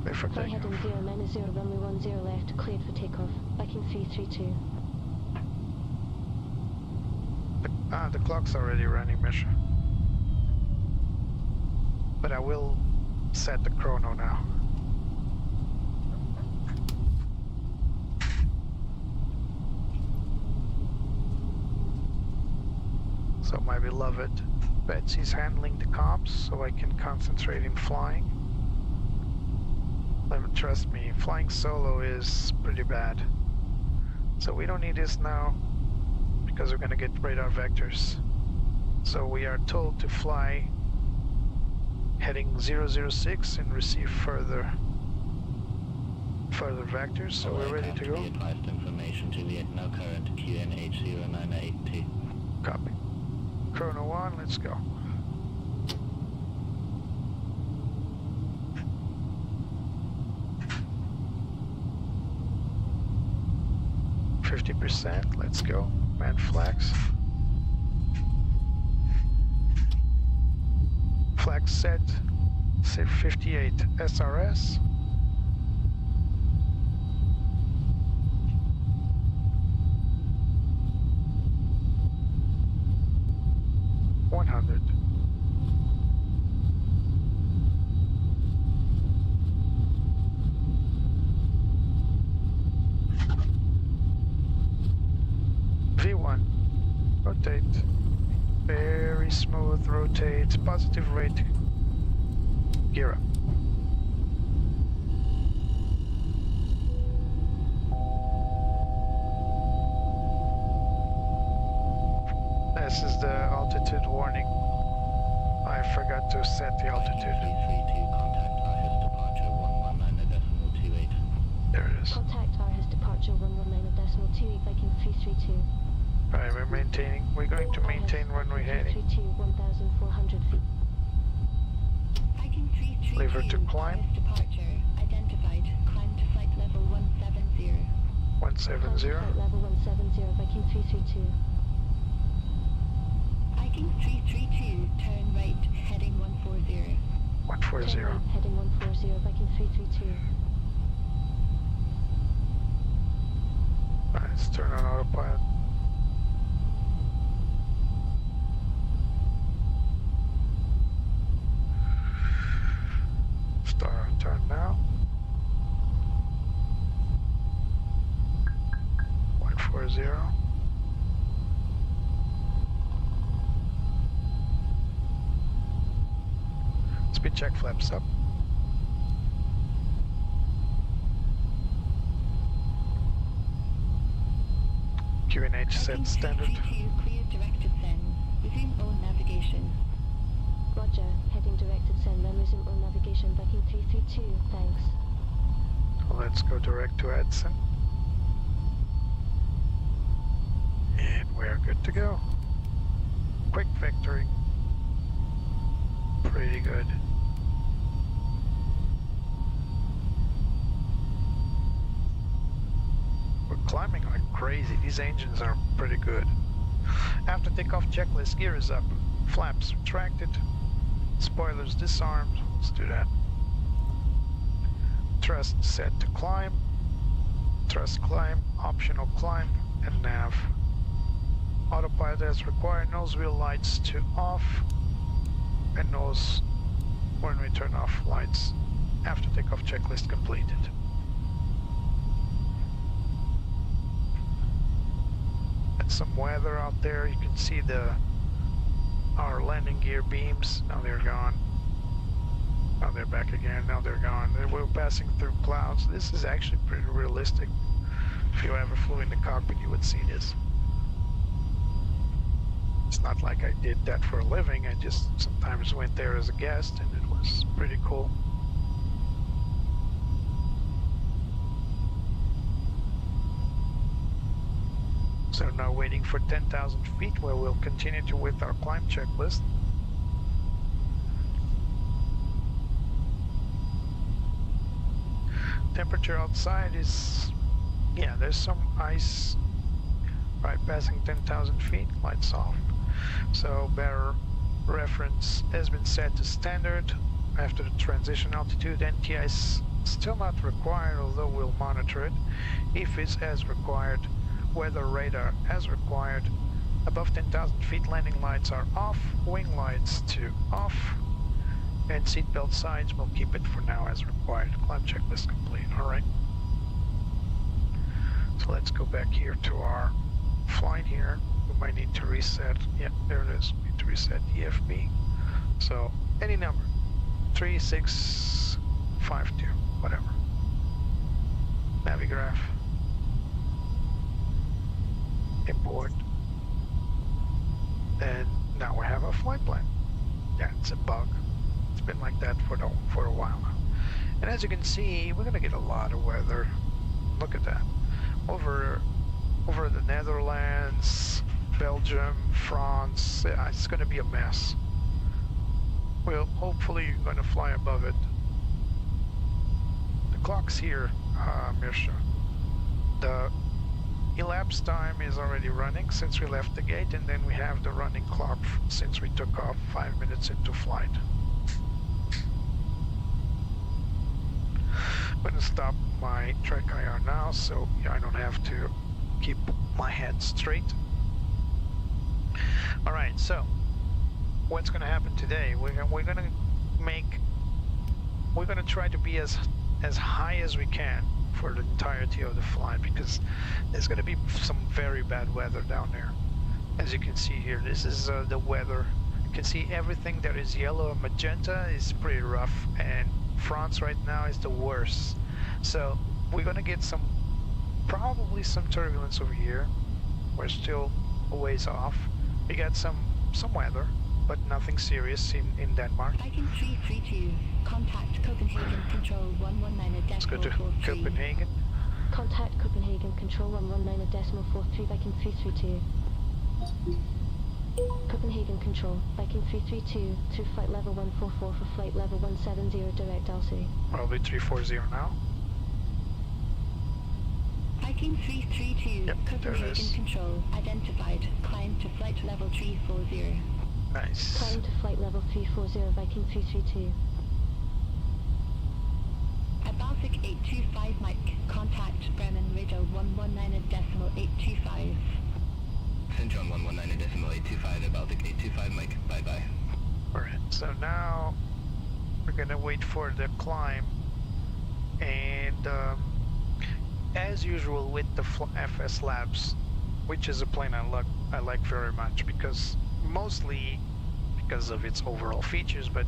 Cleared for Fly takeoff. heading 090, runway 10 left, cleared for takeoff. Viking 332. The clock's already running, Misha. But I will set the chrono now. So my beloved Betsy's handling the comms so I can concentrate in flying. Trust me, flying solo is pretty bad. So we don't need this now because we're gonna get radar vectors. So we are told to fly heading 006 and receive further vectors. So we're ready to go. Advised information Juliet, now current QNH 0982. Copy. Chrono 1, let's go. %, let's go. Man flags. Flag set. say 58 SRS. V1, rotate, very smooth, rotate, positive rate, gear up. This is the altitude warning. I forgot to set the altitude. 332, contact Aarhus departure 119.28. There it is. Contact Aarhus departure 119.28, Viking 332. Right, we're maintaining. We're going to maintain when we're heading. 332, 1,400 feet. Viking 332. Lever to climb. Aarhus departure identified. Climb to flight level 170. 170. Flight level 170, Viking 332. Viking 332, turn right, heading 140. 140. Turn right, heading 140, Viking 332. Right, let's turn on autopilot. Start on turn now. 140. Speed check, flaps up. QNH set standard. 332, clear directed send. Resume own navigation. Roger, heading directed send, then resume on navigation, Viking 332, thanks. Let's go direct to Edson. And we're good to go. Quick victory. Pretty good. We're climbing like crazy. These engines are pretty good. After takeoff checklist, gear is up. Flaps retracted. Spoilers disarmed. Let's do that. Thrust set to climb. Thrust climb, optional climb, and nav. Autopilot as required. Nose wheel lights to off. And nose when we turn off lights. After takeoff checklist completed. And some weather out there. You can see our landing gear beams. Now they're gone. Now they're back again. Now they're gone. We're passing through clouds. This is actually pretty realistic. If you ever flew in the cockpit, you would see this. It's not like I did that for a living. I just sometimes went there as a guest, and it was pretty cool. So now waiting for 10,000 feet, where we'll continue to with our climb checklist. Temperature outside is, yeah, there's some ice. Right, passing 10,000 feet, lights off. So better reference has been set to standard. After the transition altitude, NTI is still not required, although we'll monitor it. EFIS as required. Weather radar as required. Above 10,000 feet, landing lights are off. Wing lights to off. And seatbelt signs, we'll keep it for now as required. Climb checklist complete. Alright. So let's go back here to our flight here. We might need to reset. Yeah, there it is. We need to reset EFB. So any number. 3652. Whatever. Navigraph. Import. And now we have a flight plan. Yeah, it's a bug. It's been like that for a while now. And as you can see, we're gonna get a lot of weather. Look at that. Over the Netherlands, Belgium, France. Yeah, it's gonna be a mess. Well, hopefully you're gonna fly above it. The clock's here, Mirsha. The elapsed time is already running since we left the gate, and then we have the running clock since we took off 5 minutes into flight. gonna stop my track IR now, so I don't have to keep my head straight. All right, so what's gonna happen today? We're gonna try to be as high as we can for the entirety of the flight, because there's gonna be some very bad weather down there. As you can see here, this is the weather. You can see everything that is yellow and magenta is pretty rough, and France right now is the worst. So we're gonna get probably some turbulence over here. We're still a ways off. We got some weather, but nothing serious in Denmark. Viking 332, contact Copenhagen Control 119 at Let's go to decimal 43. Copenhagen. Contact Copenhagen Control 119 at decimal 43, Viking 332. Copenhagen Control, Viking 332, through flight level 144 for flight level 170, direct LC. Probably 340 now. Viking 332, Yep, there it Copenhagen is. Control, identified, climb to flight level 340. Nice. Climb to flight level 340, Viking 332. At Baltic 825 Mike, contact Bremen Radio 119 at decimal 825. St. John 119 at decimal 825 at Baltic 825 Mike. Bye bye. Alright, so now we're gonna wait for the climb, and as usual with the FS Labs, which is a plane I like very much, because mostly because of its overall features, but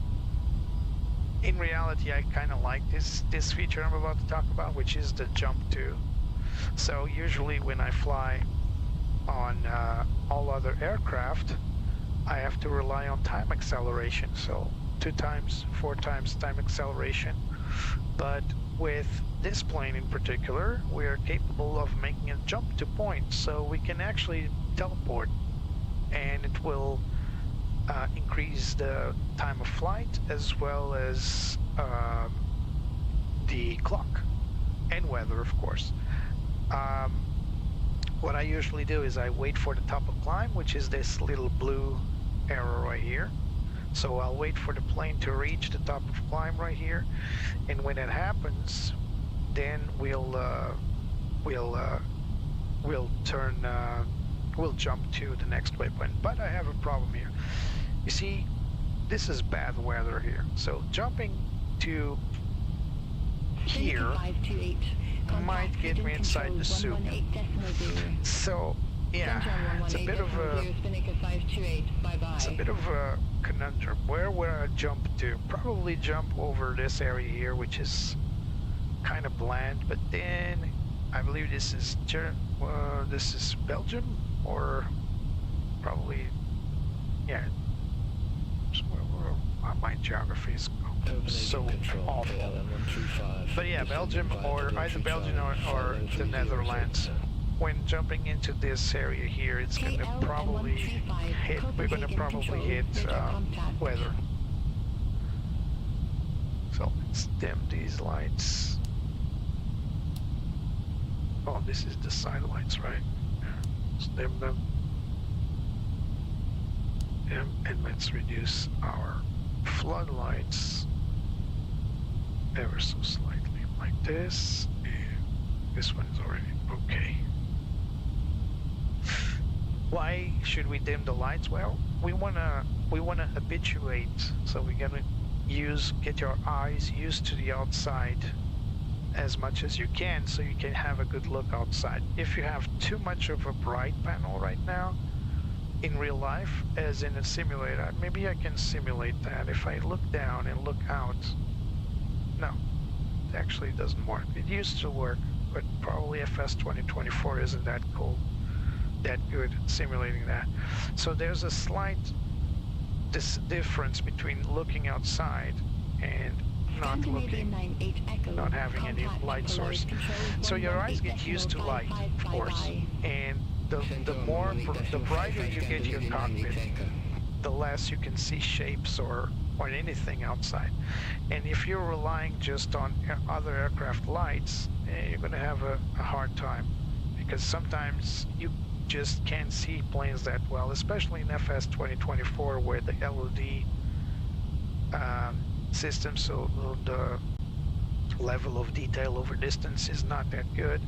in reality I kind of like this feature I'm about to talk about, which is the jump to. So usually when I fly on all other aircraft, I have to rely on time acceleration, so 2 times, 4 times time acceleration. But with this plane in particular, we are capable of making a jump to point, so we can actually teleport, and it will increase the time of flight as well as the clock and weather, of course. What I usually do is I wait for the top of climb, which is this little blue arrow right here. So I'll wait for the plane to reach the top of climb right here, and when it happens, then we'll jump to the next waypoint. But I have a problem here. You see, this is bad weather here, so jumping to here might get me inside the soup. So yeah, it's a bit of a conundrum. Where would I jump to? Probably jump over this area here, which is kind of bland, but then I believe this is Belgium, or probably, yeah, my geography is so awful. But yeah, Belgium, or either Belgium or the Netherlands. When jumping into this area here, it's gonna probably hit, we're gonna probably hit weather. So let's dim these lights. Oh, this is the side lights, right? Yeah. Let's dim them. Dim, and let's reduce our floodlights ever so slightly, like this, and this one is already okay. Why should we dim the lights? Well, we wanna habituate, so we're gonna get your eyes used to the outside as much as you can, so you can have a good look outside. If you have too much of a bright panel right now in real life, as in a simulator, maybe I can simulate that. If I look down and look out, no, it actually doesn't work. It used to work, but probably FS 2024 isn't that cool, that good at simulating that. So there's a slight difference between looking outside and not having any light source. So your eyes get used to light, of course, and the brighter you get your cockpit, the less you can see shapes or anything outside. And if you're relying just on other aircraft lights, you're going to have a hard time, because sometimes you just can't see planes that well, especially in FS 2024, where the LOD system, so the level of detail over distance is not that good.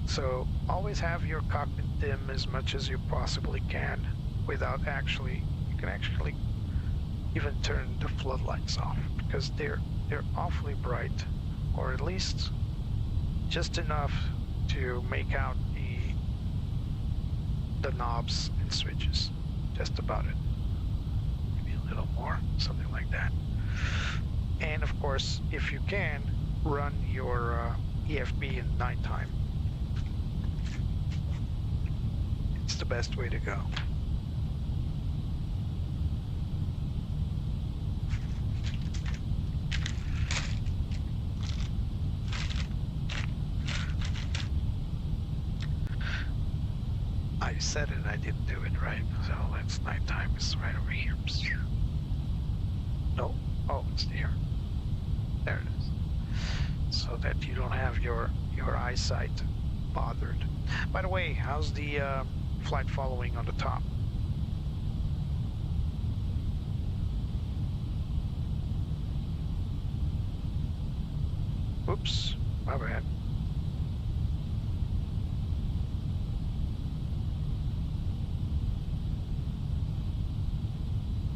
So always have your cockpit dim as much as you possibly can without you can actually even turn the floodlights off because they're awfully bright, or at least just enough to make out the knobs and switches, just about it. Maybe a little more, something like that. And of course, if you can, run your EFB in nighttime. It's the best way to go. I said it, I didn't do it right. So that's nighttime. It's right over here. No. Oh, it's here. There it is. So that you don't have your eyesight bothered. By the way, how's the flight following on the top? Oops, my bad.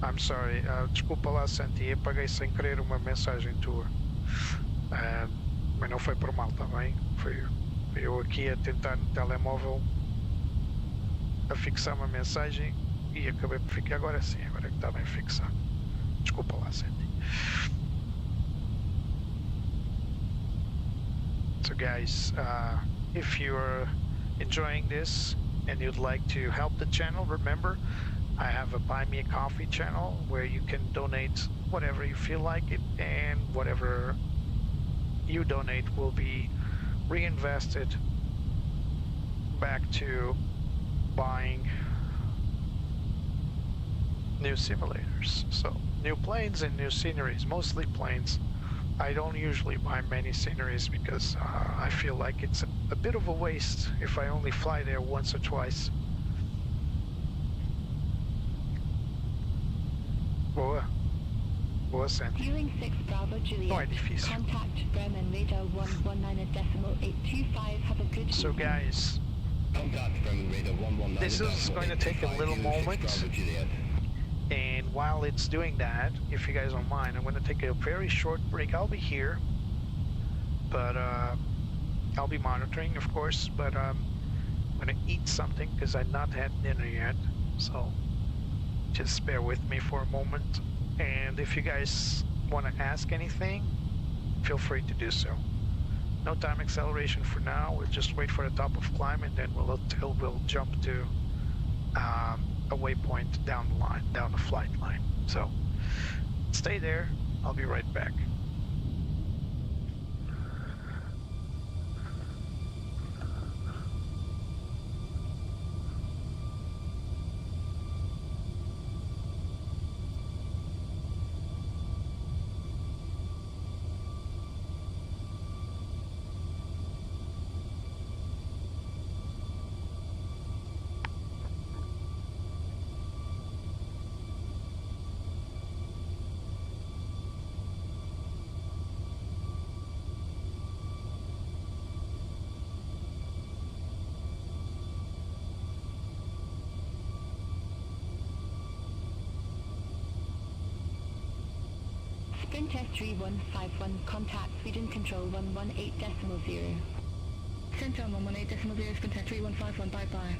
I'm sorry, desculpa lá, Santi, apaguei sem querer uma mensagem tua. Mas não foi por mal, tá bem? Foi eu aqui a tentar no telemóvel a fixar uma mensagem e acabei por ficar. Agora sim, agora é que está bem fixado. Desculpa lá, Santi. So guys, if you're enjoying this and you'd like to help the channel, remember I have a Buy Me a Coffee channel where you can donate whatever you feel like it, and whatever you donate will be reinvested back to buying new simulators. So new planes and new sceneries, mostly planes. I don't usually buy many sceneries because I feel like it's a bit of a waste if I only fly there once or twice. Boa. Boa, Santi. Viewing 6 Bravo Juliet. Não é difícil. Contact Bremen Radar 119.825. Have a good So evening. guys, Contact from radar 119. this is going to take a little moment, and while it's doing that, if you guys don't mind, I'm going to take a very short break. I'll be here, but I'll be monitoring, of course, but I'm going to eat something because I've not had dinner yet, so just bear with me for a moment. And if you guys want to ask anything, feel free to do so. No time acceleration for now. We'll just wait for the top of climb, and then we'll jump to a waypoint down the line, down the flight line. So stay there. I'll be right back. Sprint S3151, contact Sweden Control 118.0. Center 118.0, Sprint S3151, bye-bye.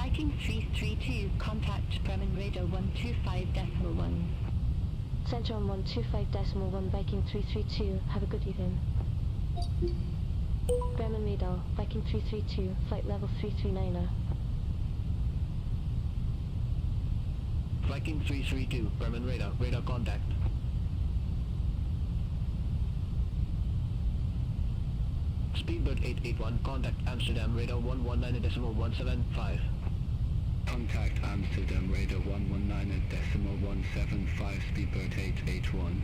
Viking 332, contact Bremen radar 125.1. Centre on 125.1, Viking 332, have a good evening. Bremen radar, Viking 332, flight level 339er. Viking 332, Bremen radar, radar contact. Speedbird 881, contact Amsterdam radar 119.175. Contact Amsterdam radar 119.175, Speedbird 881.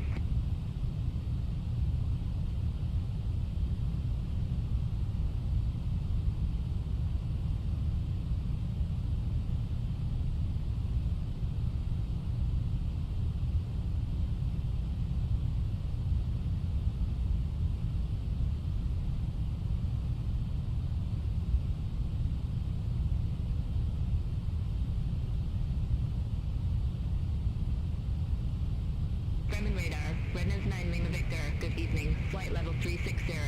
Bremen radar, Redness 9 Lima Victor, good evening, flight level 360.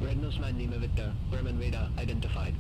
Red Nose 9 Lima Victor, Bremen radar identified.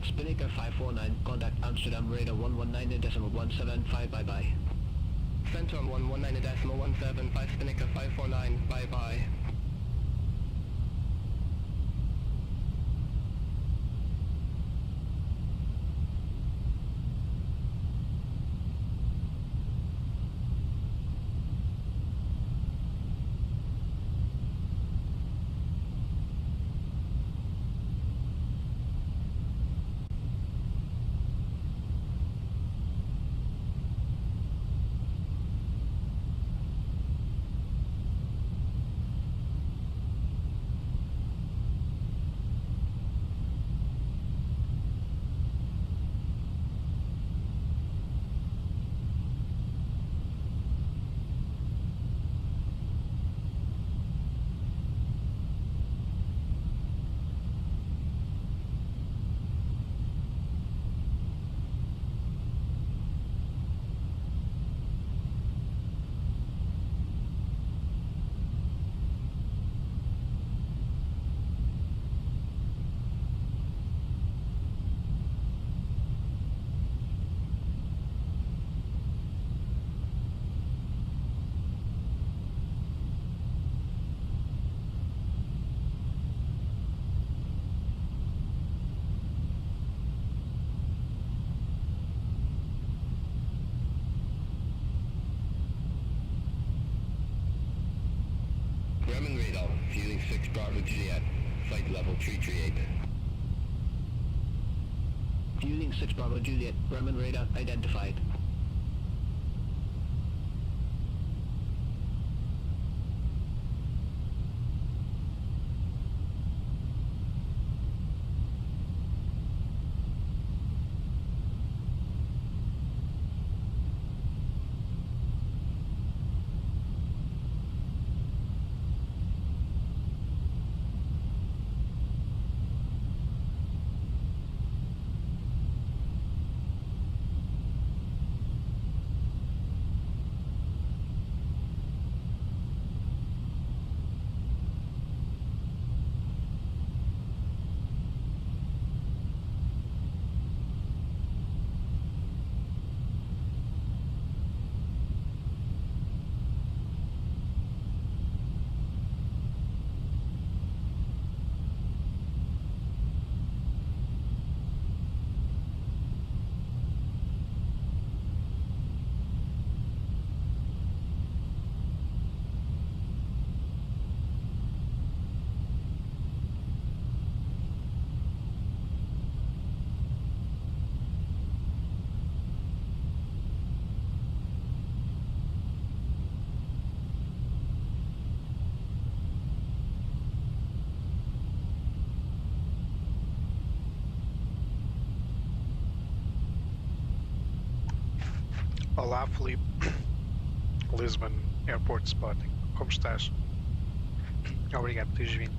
Spinnaker 549, contact Amsterdam radar 119.175, bye-bye. Center on 119.175, Spinnaker 549, bye-bye. Bremen radar, fueling 6 Bravo Juliet, flight level 338. Fueling 6 Bravo Juliet, Bremen radar identified. Olá, Felipe. Lisbon Airport Spotting. Como estás? Obrigado por teres vindo.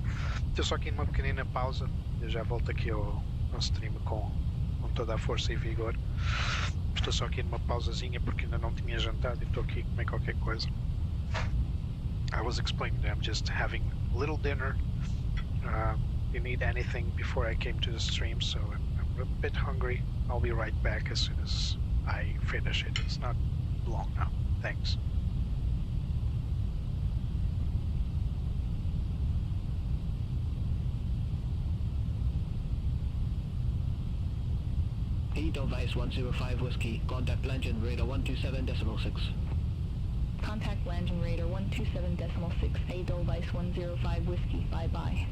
Estou só aqui numa pequenina pausa. Eu já volto aqui ao stream com toda a força e vigor. Estou só aqui numa pausazinha porque ainda não tinha jantado e estou aqui a comer qualquer coisa. I was explaining that I'm just having a little dinner. Didn't eat anything before I came to the stream, so I'm a bit hungry. I'll be right back as soon as I finish it. It's not long now. Thanks. Edelweiss 105 Whiskey, contact engine radar 127.6. Contact landing radar 127.6, Edelweiss 105 Whiskey, bye-bye.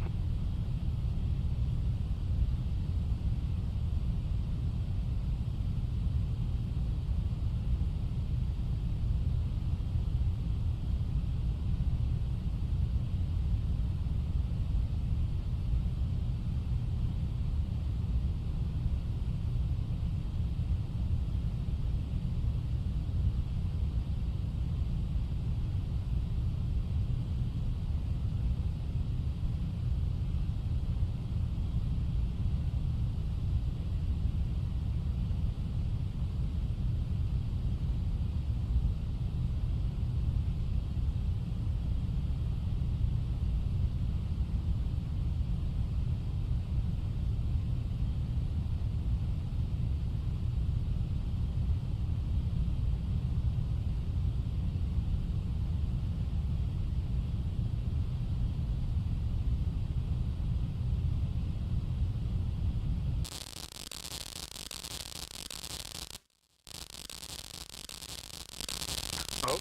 Oh,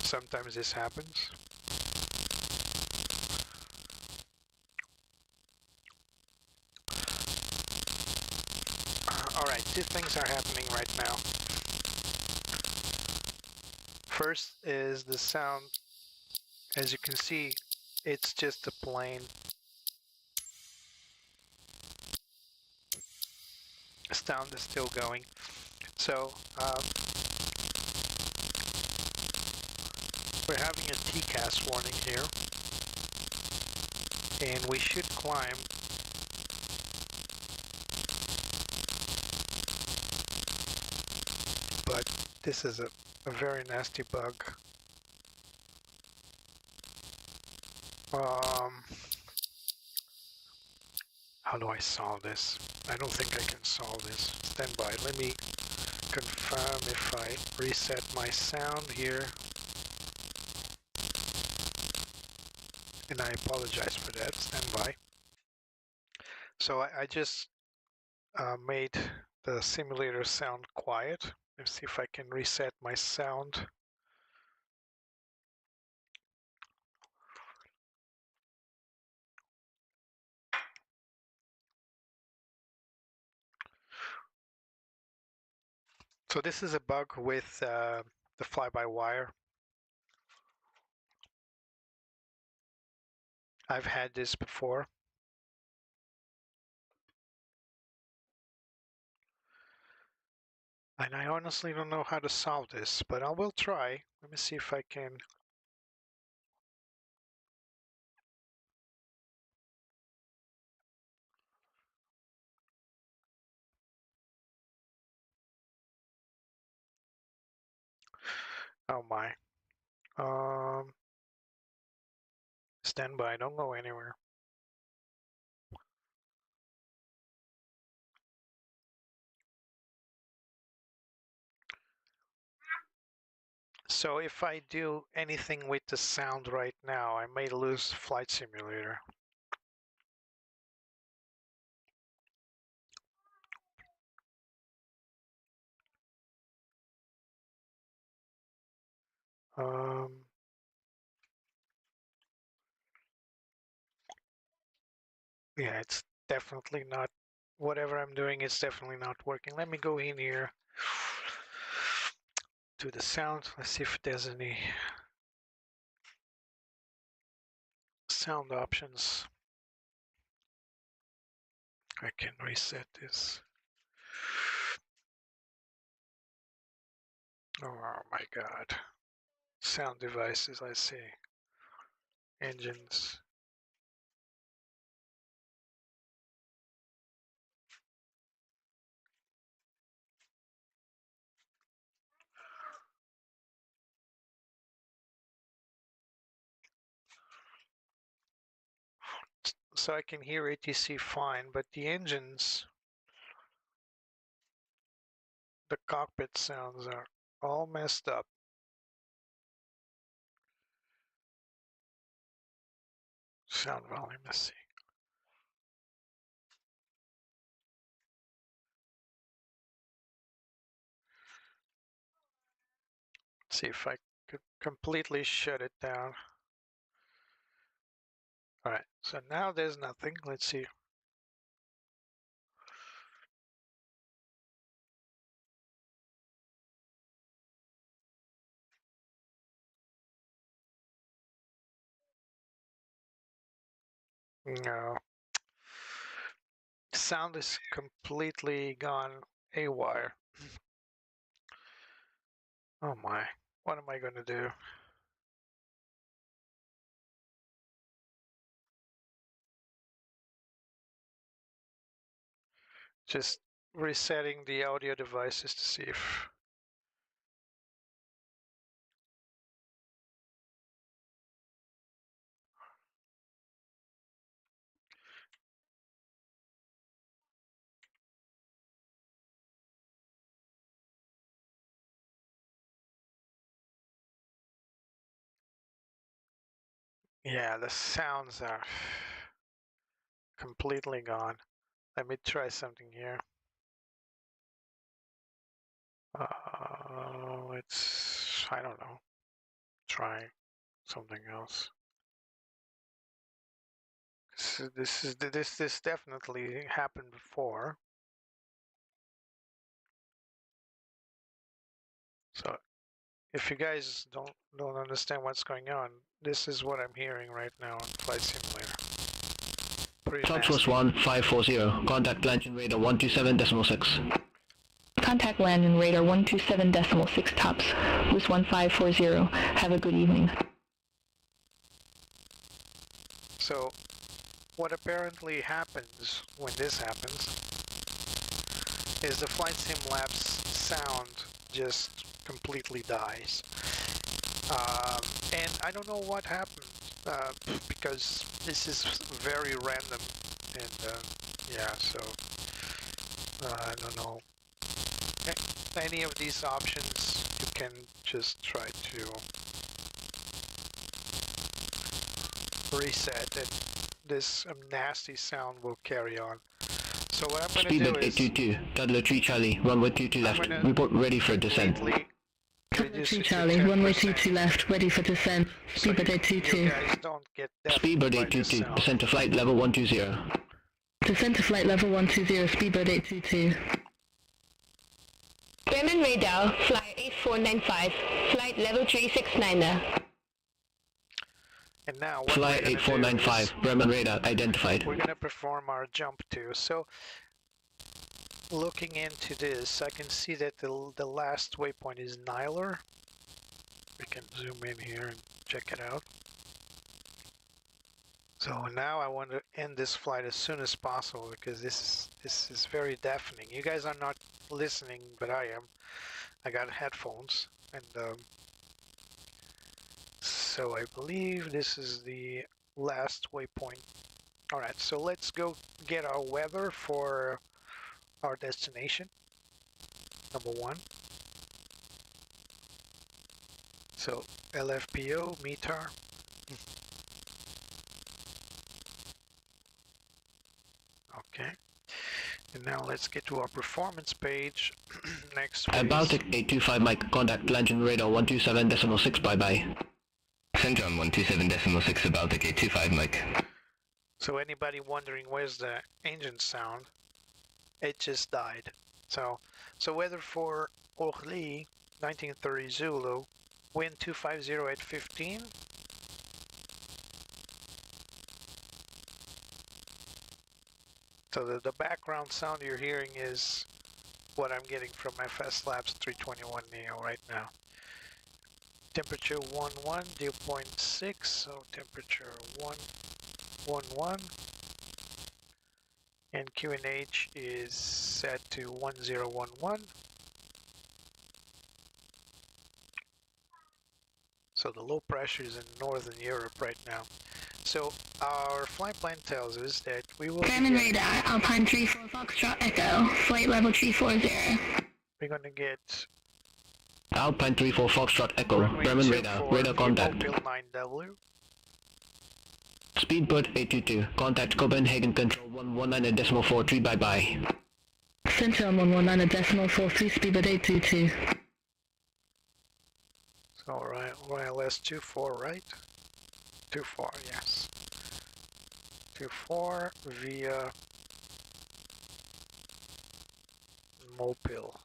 sometimes this happens. Alright, two things are happening right now. First is the sound. As you can see, it's just a plane. Sound is still going. So, we're having a TCAS warning here, and we should climb but this is a very nasty bug. How do I solve this? I don't think I can solve this. Stand by, let me confirm if I reset my sound here. And I apologize for that, stand by. So I just made the simulator sound quiet. Let's see if I can reset my sound. So this is a bug with the fly-by-wire. I've had this before. And I honestly don't know how to solve this, but I will try. Let me see if I can. Oh my. Stand by, don't go anywhere. So if I do anything with the sound right now, I may lose Flight Simulator. Yeah, it's definitely not, whatever I'm doing, it's definitely not working. Let me go in here to the sound. Let's see if there's any sound options. I can reset this. Oh my god. Sound devices, I see. Engines. So I can hear ATC fine, but the engines, the cockpit sounds are all messed up. Sound volume, let's see. Let's see if I could completely shut it down. All right, so now there's nothing. Let's see. No. Sound is completely gone haywire. Oh my, what am I going to do? Just resetting the audio devices to see if... Yeah, the sounds are completely gone. Let me try something here. Let's, I don't know, try something else. This definitely happened before. So if you guys don't understand what's going on, this is what I'm hearing right now on Flight Simulator. Southwest 1540, contact landing radar 127.6. Contact landing radar 127.6 tops, West 1540. Have a good evening. So what apparently happens when this happens is the Flight FSLabs sound just completely dies. And I don't know what happened because this is very random, and yeah, so I don't know. Any of these options, you can just try to reset, and this nasty sound will carry on. So what I'm going to do is... Speedbird 822, Toddler 3 Charlie, runway 22 left, report ready for descent. Toddler 3 Charlie, runway 22 left, ready for descent. Speedbird 822. You guys don't get Speedbird 822, descent to flight level 120. Descent to flight level 120, Speedbird 822. Bremen radar, flight 8495, flight level 369. And now what Flight 8495, Bremen radar identified. We're going to perform our jump too. So looking into this, I can see that the last waypoint is Nyler. We can zoom in here and check it out. So now I want to end this flight as soon as possible because this is very deafening. You guys are not listening, but I am. I got headphones, and so I believe this is the last waypoint. All right, so let's go get our weather for our destination, number 1. So LFPO, METAR. Okay. And now let's get to our performance page. Next phase. Baltic 825 Mike, contact landing radar 127.6, bye-bye. St. John 127.6, Baltic 825 Mike. So anybody wondering where's the engine sound, it just died. So weather for Orly, 1930 Zulu, wind 250 at 15. So the background sound you're hearing is what I'm getting from FS Labs A321 Neo right now. Temperature 11, dew point 6, so temperature 111. And QNH is set to 1011. So the low pressure is in Northern Europe right now. So our flight plan tells us that we will Bremen radar, Alpine 34 Foxtrot Echo, flight level 340. we're gonna get Alpine 34 Foxtrot Echo, Bremen radar, radar contact. Mobile 9W. Speedbird 822, contact Copenhagen Control 119.43, bye bye. Central 119.43, speedbird 822. So RILS 24, right? 24, yes. 24 via Mobile.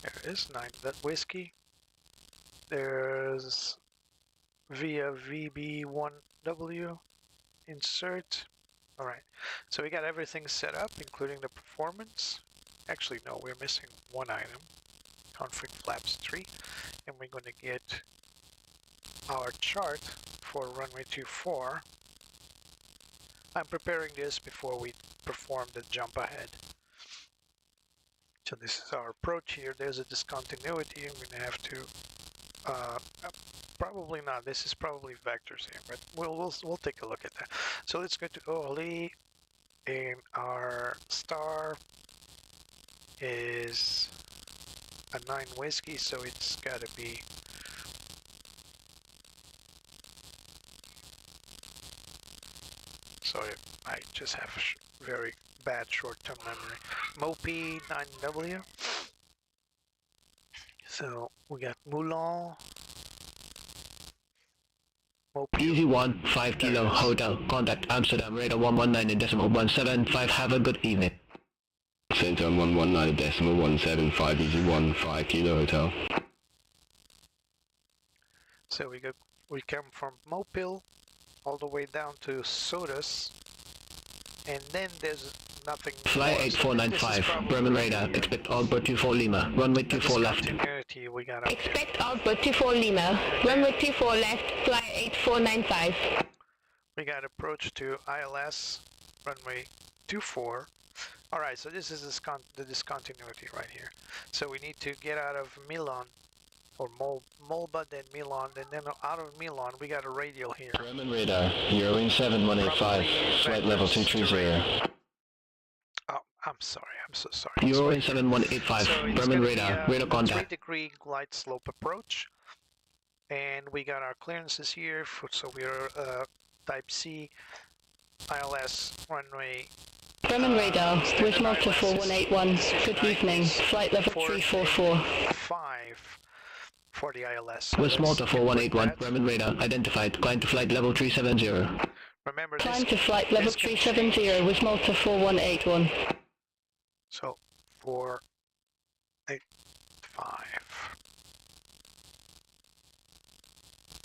There it is, 9 that whiskey. There's via VB1W insert. Alright, so we got everything set up, including the performance. Actually, no, we're missing one item. Config flaps 3, and we're going to get our chart for runway 24. I'm preparing this before we perform the jump ahead. So this is our approach here. There's a discontinuity. I'm going to have to probably not. This is probably vectors here, but we'll take a look at that. So let's go to Orly, and our star is a 9 whiskey, so it's got to be sorry, I just have very bad short-term memory. MOPI 9W. So we got Moulin. Easy 1, 5 Kilo Hotel, contact Amsterdam radar 119.175, have a good evening. Center 119.175, easy 1, 5 Kilo Hotel. So we come from Mopil all the way down to Sodus, and then there's nothing. Fly 8495, Bremen radar, expect Albert 24 Lima, runway 24 left. We got Expect Albert 24 Lima, runway 24 left, fly 8495. We got approach to ILS, runway 24. Alright, so this is the discontinuity right here. So we need to get out of Milan, or Molba, then Milan, and then out of Milan we got a radial here. Bremen radar, Eurowing 7185, flight level 230. Oh, I'm sorry, I'm so sorry. Eurowing 7185, so Bremen radar, radar contact. 3-degree glide slope approach. And we got our clearances here, so we're type C, ILS, runway. Bremen radar, with Malta 4181, good evening, flight level 344. 5 for the ILS. With Malta 4181, Bremen radar, identified, climb to flight level 370. Remember Climb this, to flight level 370 with Malta 4181. So 485.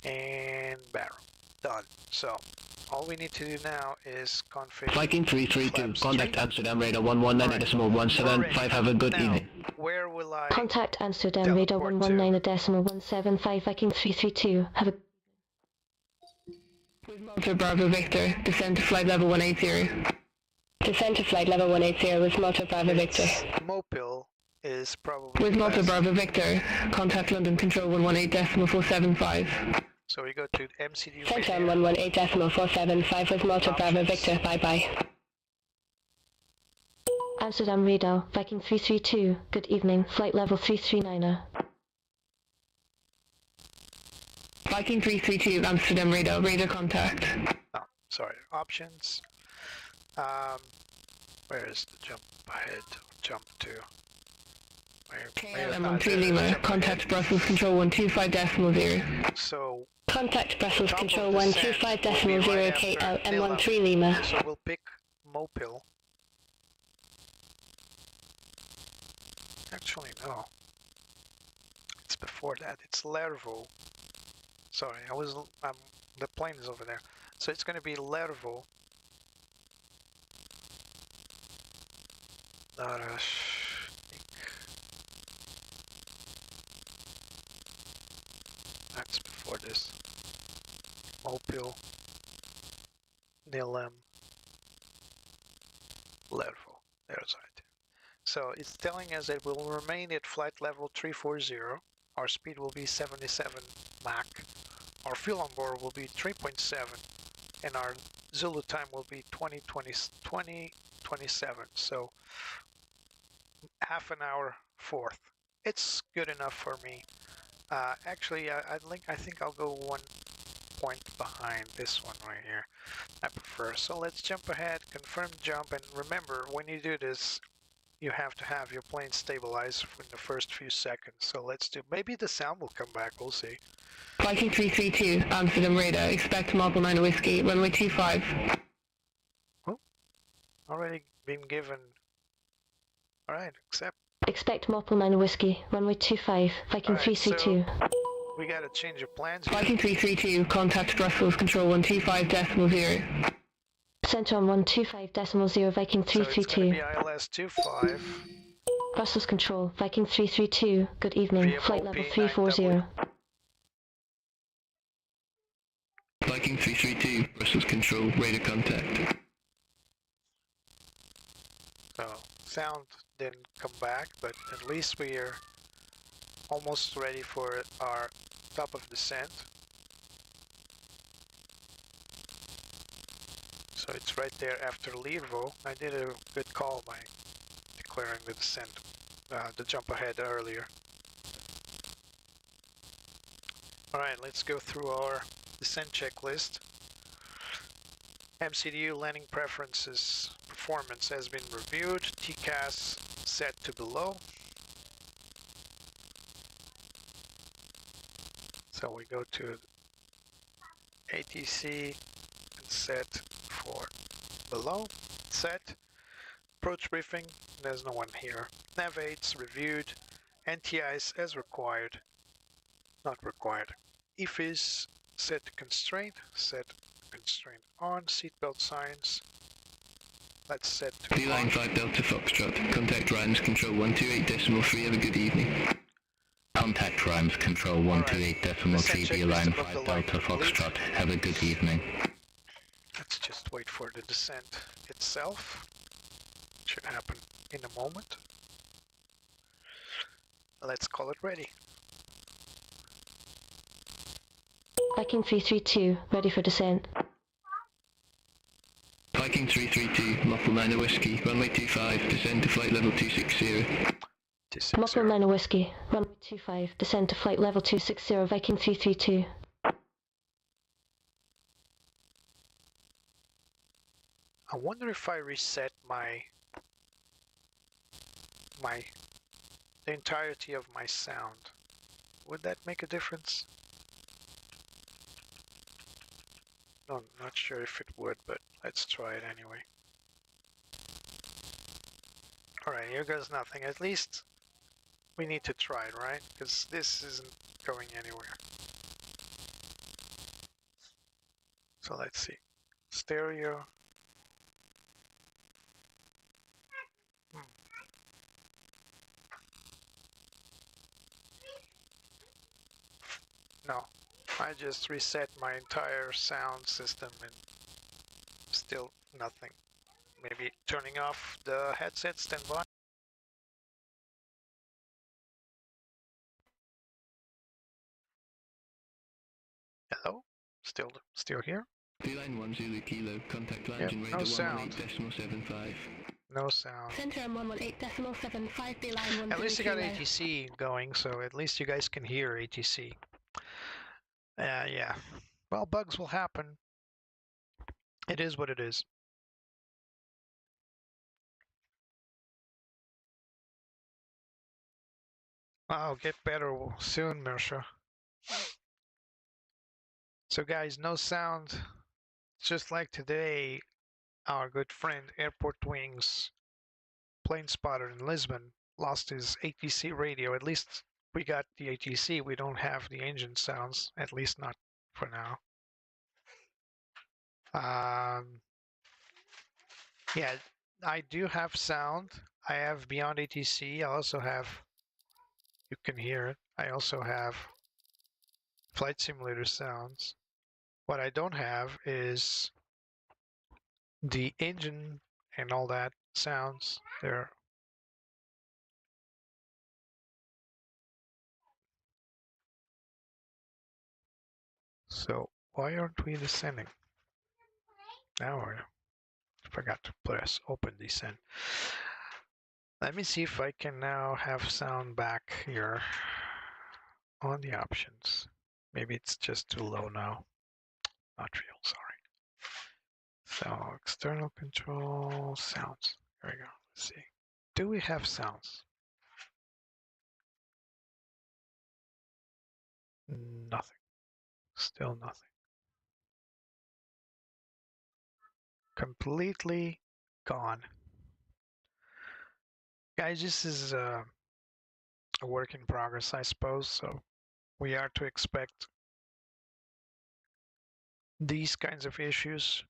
And barrel. Done. So all we need to do now is configure Viking 332, contact Amsterdam radar 119.175, have a good evening. Where will I Contact Amsterdam radar 119.175, Viking 332. Have a With Malta Bravo Victor, descend to flight level 180. Descend to flight level 180 with Malta Bravo Victor. Mopil is probably With Malta best. Bravo Victor, contact London Control 118.475. So we go to MCD Center radio. 118.475 with Malta Bravo Victor, bye bye. Amsterdam radar, Viking 332. Good evening, flight level 339er. Viking 332, Amsterdam radar, radar contact. Oh, sorry, options. Where is the jump ahead? Jump to. KLM13 Lima, contact Brussels Control 125.0. So Contact Brussels top Control of the descent 125.0 will be right after KLM13 Lima. So we'll pick Mopil. Actually, no. It's before that. It's Lervo. Sorry, the plane is over there. So it's going to be Lervo. That's before this. Mobile. Nilem. Level. There's it. So it's telling us that we'll remain at flight level 340. Our speed will be 77 Mach. Our fuel on board will be 3.7, and our Zulu time will be 20:27. So half an hour forth. It's good enough for me. Actually, I think I'll go 1 point behind this one right here. I prefer. So let's jump ahead, confirm jump, and remember when you do this, you have to have your plane stabilized in the first few seconds. So let's do. Maybe the sound will come back. We'll see. Viking 332, Amsterdam radar. Expect Marble 9 Whiskey, runway 25. Oh, already been given. All right, accept. Expect Marple 9 Whiskey, runway 25, Viking 332. So we gotta change your plans here. Viking 332, contact Brussels Control 125.0. Center on 125.0, Viking 332. So it's gonna be ILS 25. Brussels Control, Viking 332, good evening, VFOP flight level 340. Viking 332, Brussels Control, radar contact. So sound didn't come back, but at least we are almost ready for our top of descent. So it's right there after Levo. I did a good call by declaring the descent, the jump ahead earlier. Alright, let's go through our descent checklist. MCDU landing preferences performance has been reviewed. TCAS set to below. So we go to ATC and set for below. Set. Approach briefing. There's no one here. Nav aids reviewed. NTIs as required. Not required. EFIS set to constraint. Set constraint on. Seatbelt signs. Let's set to Beeline 5 Delta Foxtrot. Contact Rams Control 128.3. Have a good evening. Contact Rams Control 128.3, Beeline 5 Delta Foxtrot. Have a good evening. Let's just wait for the descent itself. Should happen in a moment. Let's call it ready. Viking 332, ready for descent. Viking 332, Muffle 9 Whiskey, runway 25, descend to flight level 260. Muffle 9 Whiskey, runway 25, descend to flight level 260, Viking 332. I wonder if I reset the entirety of my sound. Would that make a difference? No, I'm not sure if it would, but let's try it anyway. Alright, here goes nothing. At least we need to try it, right? Because this isn't going anywhere. So let's see. Stereo. No, I just reset my entire sound system and still nothing. Maybe turning off the headset, stand by. Hello? Still here? Beeline 1 Zulu Kilo, contact land and radar 118.75. No sound. Center on 118.75, Beeline 1 At least I got Kilo. ATC going, so at least you guys can hear ATC. Yeah. Well, bugs will happen. It is what it is. I'll get better soon, Mersha. So guys, no sound. Just like today, our good friend Airport Wings, plane spotter in Lisbon, lost his ATC radio. At least we got the ATC. We don't have the engine sounds, at least not for now. Yeah, I do have sound. I have beyond ATC. I also have, you can hear it. I also have flight simulator sounds. What I don't have is the engine and all that sounds there. So why aren't we descending? Now I forgot to press open descent. Let me see if I can now have sound back here on the options. Maybe it's just too low now. Not real, sorry. So external control sounds. There we go. Let's see. Do we have sounds? Nothing. Still nothing. Completely gone. Guys, this is a work in progress, I suppose. So we are to expect these kinds of issues.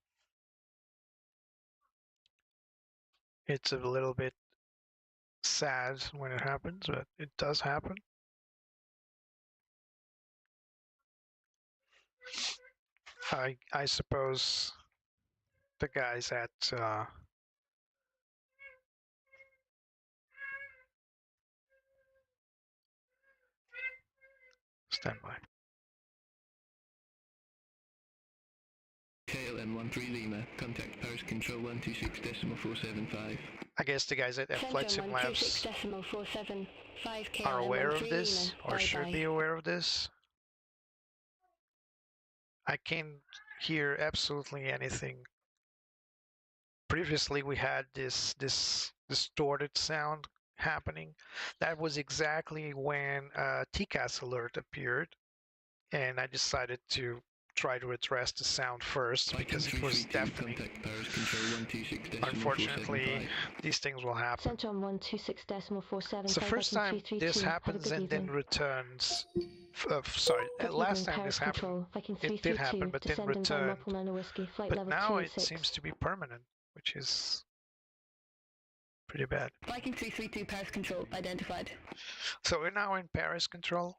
It's a little bit sad when it happens, but it does happen. I suppose the guys at standby. KLM 13 Lima, contact Paris Control 126.475. I guess the guys at Flight Sim Labs 126.475 are aware of KLM this, Lima. or should Bye-bye. be aware of this. I can't hear absolutely anything. Previously, we had this distorted sound happening. That was exactly when TCAS alert appeared, and I decided to try to address the sound first because it was deafening. Unfortunately, these things will happen. Center on 126.475. It's the first time this happens and then returns. Sorry, last time this happened, it did happen, but then returned. But now it seems to be permanent, which is pretty bad. Viking 332 Paris Control identified. So we're now in Paris Control.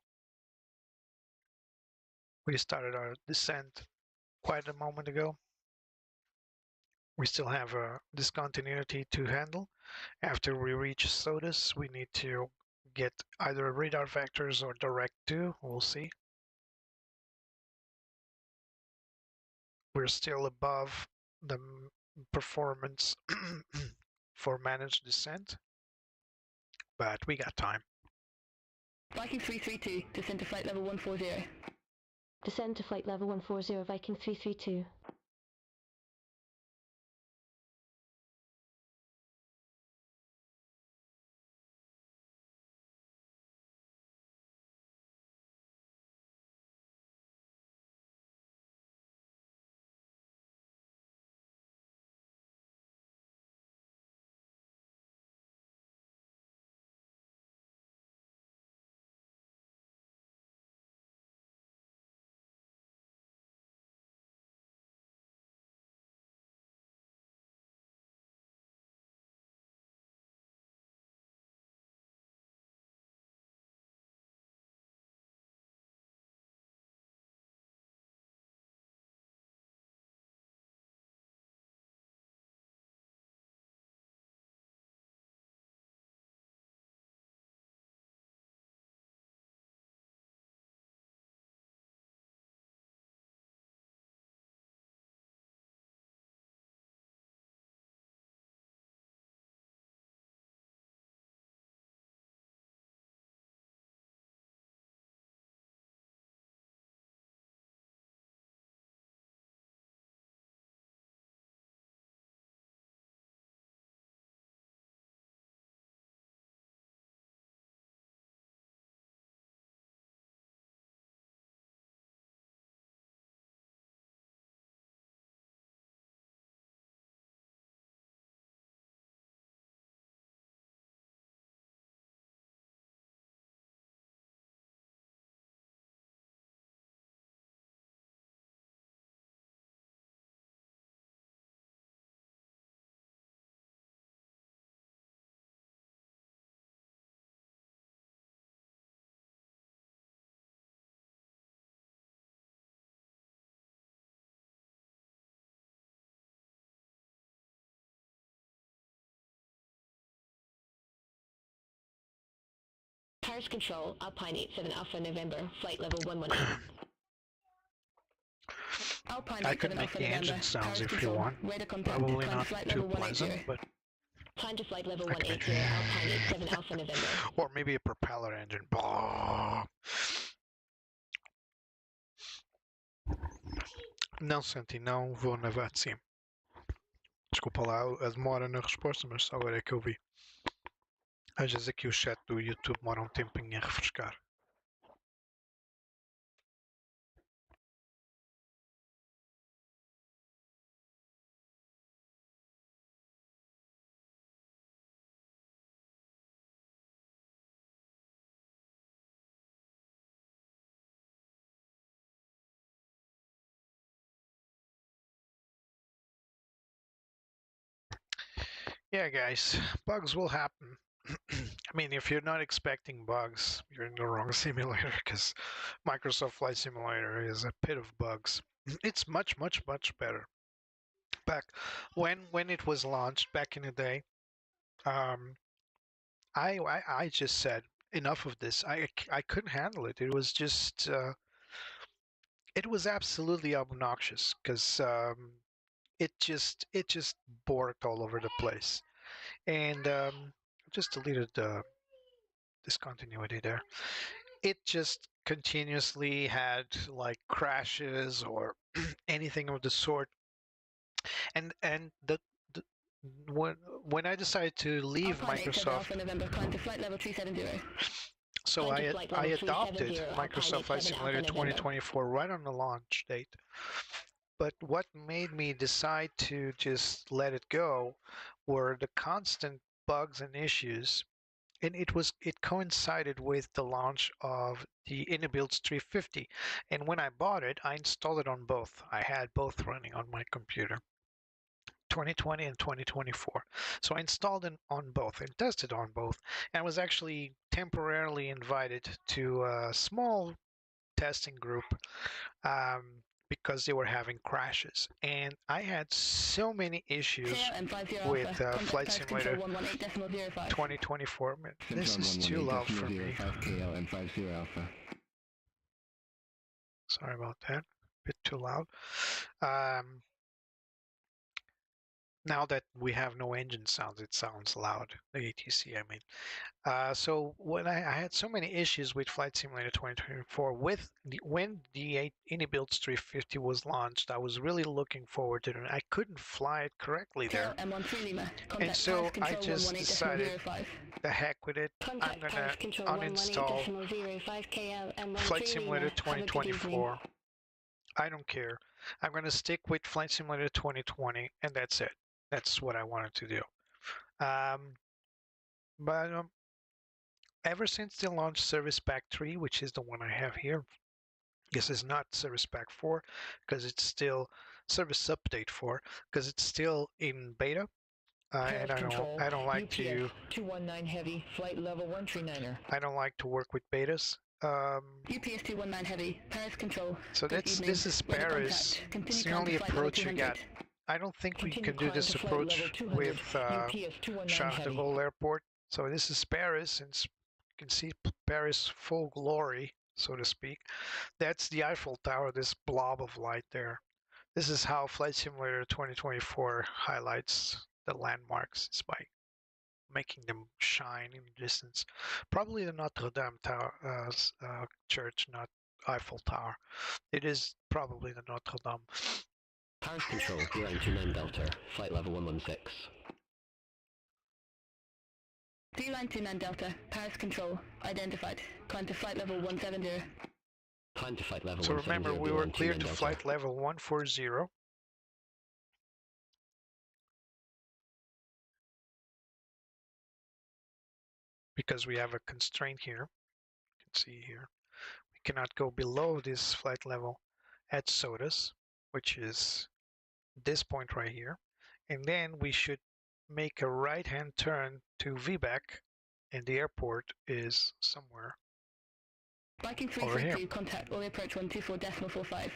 We started our descent quite a moment ago. We still have a discontinuity to handle. After we reach SOTUS, we need to get either radar vectors or direct to. We'll see. We're still above the performance for managed descent, but we got time. Viking 332, descend to flight level 140. Descend to flight level 140, Viking 332. Paris Control, Alpine 87 Alpha November, flight level 118. Alpine I could 87 make Alpha the November, engine sounds Paris if you Control, want. radar contact, Probably climb to not flight too level pleasant, 180. but Climb to flight level I can 180, make Alpine 87 Alpha November. or maybe a propeller engine. Bah. Não, Santi, não vou na VATSIM. Desculpa lá a demora na resposta, mas só agora é que eu vi. Às vezes aqui o chat do YouTube demora um tempinho a refrescar. Yeah, guys, bugs will happen. I mean, if you're not expecting bugs, you're in the wrong simulator because Microsoft Flight Simulator is a pit of bugs. It's much better. Back when it was launched back in the day, I just said enough of this. I couldn't handle it. It was just it was absolutely obnoxious because it just borked all over the place, and just deleted the discontinuity there. It just continuously had like crashes or anything of the sort, and the when I decided to leave Microsoft, so I adopted Microsoft Flight Simulator 2024 right on the launch date. But what made me decide to just let it go were the constant bugs and issues, and it coincided with the launch of the Inabuilds 350. And when I bought it, I installed it on both. I had both running on my computer, 2020 and 2024. So I installed it on both and tested on both, and was actually temporarily invited to a small testing group because they were having crashes, and I had so many issues with Flight Simulator 2024. This is too loud for me. Sorry about that. A bit too loud. Now that we have no engine sounds, it sounds loud. The ATC, I mean. So when I had so many issues with Flight Simulator 2024, when the Inabuilds 350 was launched, I was really looking forward to it. I couldn't fly it correctly there, and so I just decided, the heck with it. I'm gonna uninstall Flight Simulator 2024. I don't care. I'm gonna stick with Flight Simulator 2020, and that's it. That's what I wanted to do. But ever since they launched Service Pack 3, which is the one I have here, this is not Service Pack 4 because it's still Service Update 4 because it's still in beta, and I don't like UPS to 219 heavy flight level 139er. I don't like to work with betas. UPS 219 heavy, Paris Control. So this is Paris. It's the only approach you get. I don't think we can do this approach with Charles de Gaulle Airport. So this is Paris, and you can see Paris full glory, so to speak. That's the Eiffel Tower, this blob of light there. This is how Flight Simulator 2024 highlights the landmarks. It's by making them shine in the distance. Probably the Notre Dame Tower, church, not Eiffel Tower. It is probably the Notre Dame. Paris Control, 029 Delta, flight level 116. 3929 Delta, Paris Control, identified. Climb to flight level 170. Climb to flight level 170. So remember, we were clear to flight level 140. Because we have a constraint here. You can see here. We cannot go below this flight level at SOTUS, which is this point right here. And then we should make a right-hand turn to VBAC, and the airport is somewhere Viking over here. 332, contact Orly approach 124.45.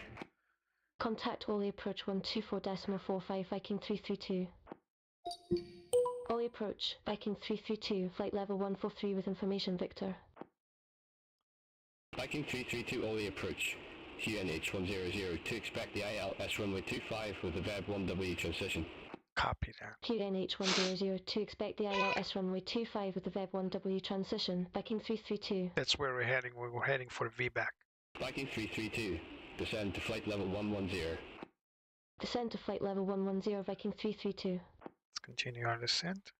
Contact Orly approach 124.45, Viking 332. Orly approach, Viking 332, flight level 143 with information, Victor. Viking 332 Orly approach. QNH 100 to expect the ILS runway 25 with the VEB 1W transition. Copy that. QNH 100 to expect the ILS runway 25 with the VEB 1W transition. Viking 332. That's where we're heading. We're heading for VBAC. Viking 332, descend to flight level 110. Descend to flight level 110, Viking 332. Let's continue our descent.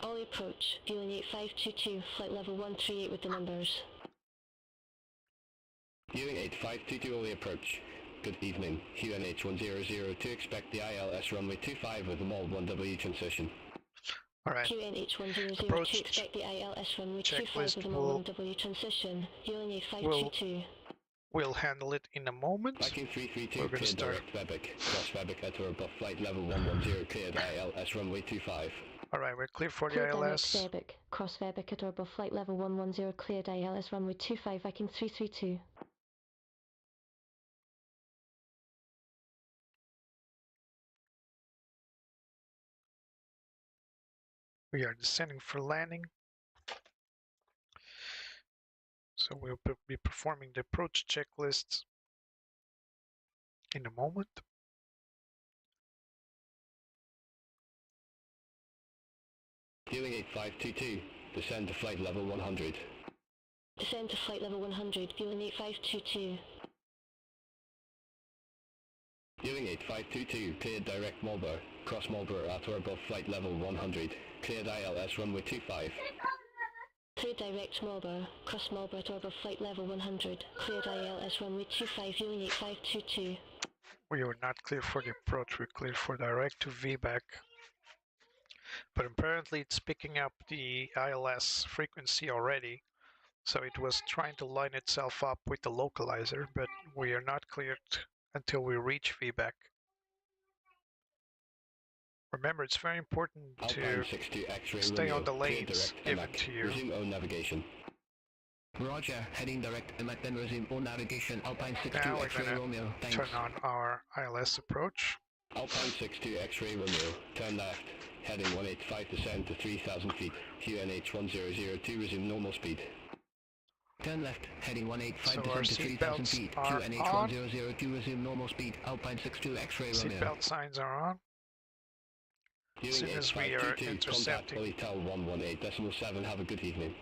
Orly approach, viewing 8522, flight level 138 with the numbers. Viewing 8522 Orly approach. Good evening, QNH 100 to expect the ILS runway 25 with the MOL 1W transition. Alright. QNH 100 Approach to expect the ILS runway 25 checklist with the MOL 1W transition, viewing 8522. We'll handle it in a moment. Viking 332 We're gonna cleared start. direct Webic. Cross Webic at or above flight level 110 cleared ILS runway 25. Alright, we're clear for the Clear ILS. direct Verbic, cross Verbic at or above flight level 110, cleared ILS runway 25, Viking 332. We are descending for landing. So we'll be performing the approach checklists in a moment. Viewing 8522, descend to flight level 100. Descend to flight level 100, viewing 8522. Viewing 8522, cleared direct Marlborough. Cross Marlborough at or above flight level 100. Cleared ILS runway 25. Cleared direct Marlborough, cross Marlborough at or above flight level 100. Cleared ILS runway 25, viewing 8522. We were not clear for the approach, we're clear for direct to VBAC. But apparently it's picking up the ILS frequency already. So it was trying to line itself up with the localizer, but we are not cleared until we reach VBAC. Remember, it's very important to stay on the lanes given to you. Resume O navigation. Roger, heading direct EMAC, then resume O navigation. Alpine 62 Now we're X-ray going Romeo. to Thanks. turn on our ILS approach. Alpine 62 X-ray Romeo. Turn left. Heading 185 descend to 3,000 feet. QNH 100 resume normal speed. Turn left, heading 185 descend to 3,000 feet. QNH 100 resume normal speed. Alpine 62 X-ray Romeo. Seatbelt signs are on. As soon as we are intercepting. Contact Tower 118.7. Have a good evening.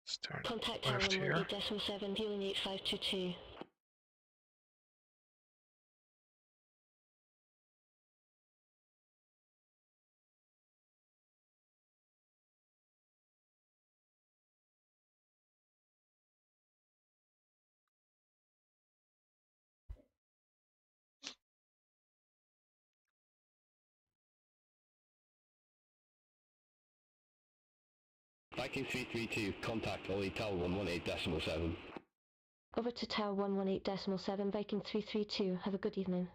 Let's turn Contact Tower left here. 118.7, viewing 8522. Viking 332, contact Orly Tower 118.7. Over to Tower 118.7, Viking 332, have a good evening.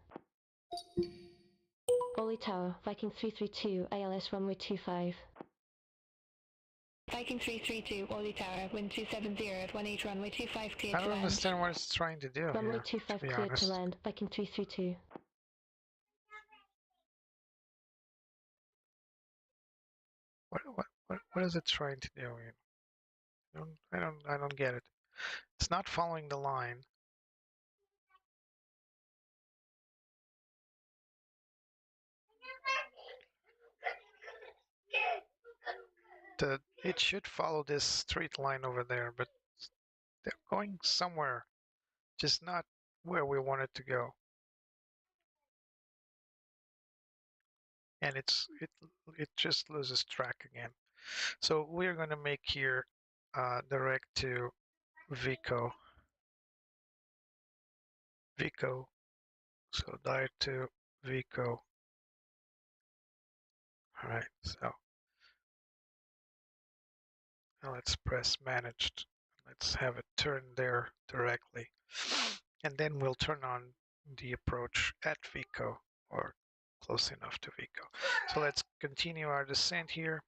Orly Tower, Viking 332, ILS runway 25. Viking 332, Orly Tower, wind 270 at 18 runway 25 cleared I to don't land. understand what it's trying to do Runway here, 25 to be cleared honest. to land, Viking 332. What is it trying to do? I don't get it. It's not following the line. It should follow this straight line over there, but they're going somewhere, just not where we want it to go. And it just loses track again. So we're going to make here direct to Vico. So direct to Vico. All right, so now let's press managed. Let's have it turn there directly. And then we'll turn on the approach at Vico, or close enough to Vico. So let's continue our descent here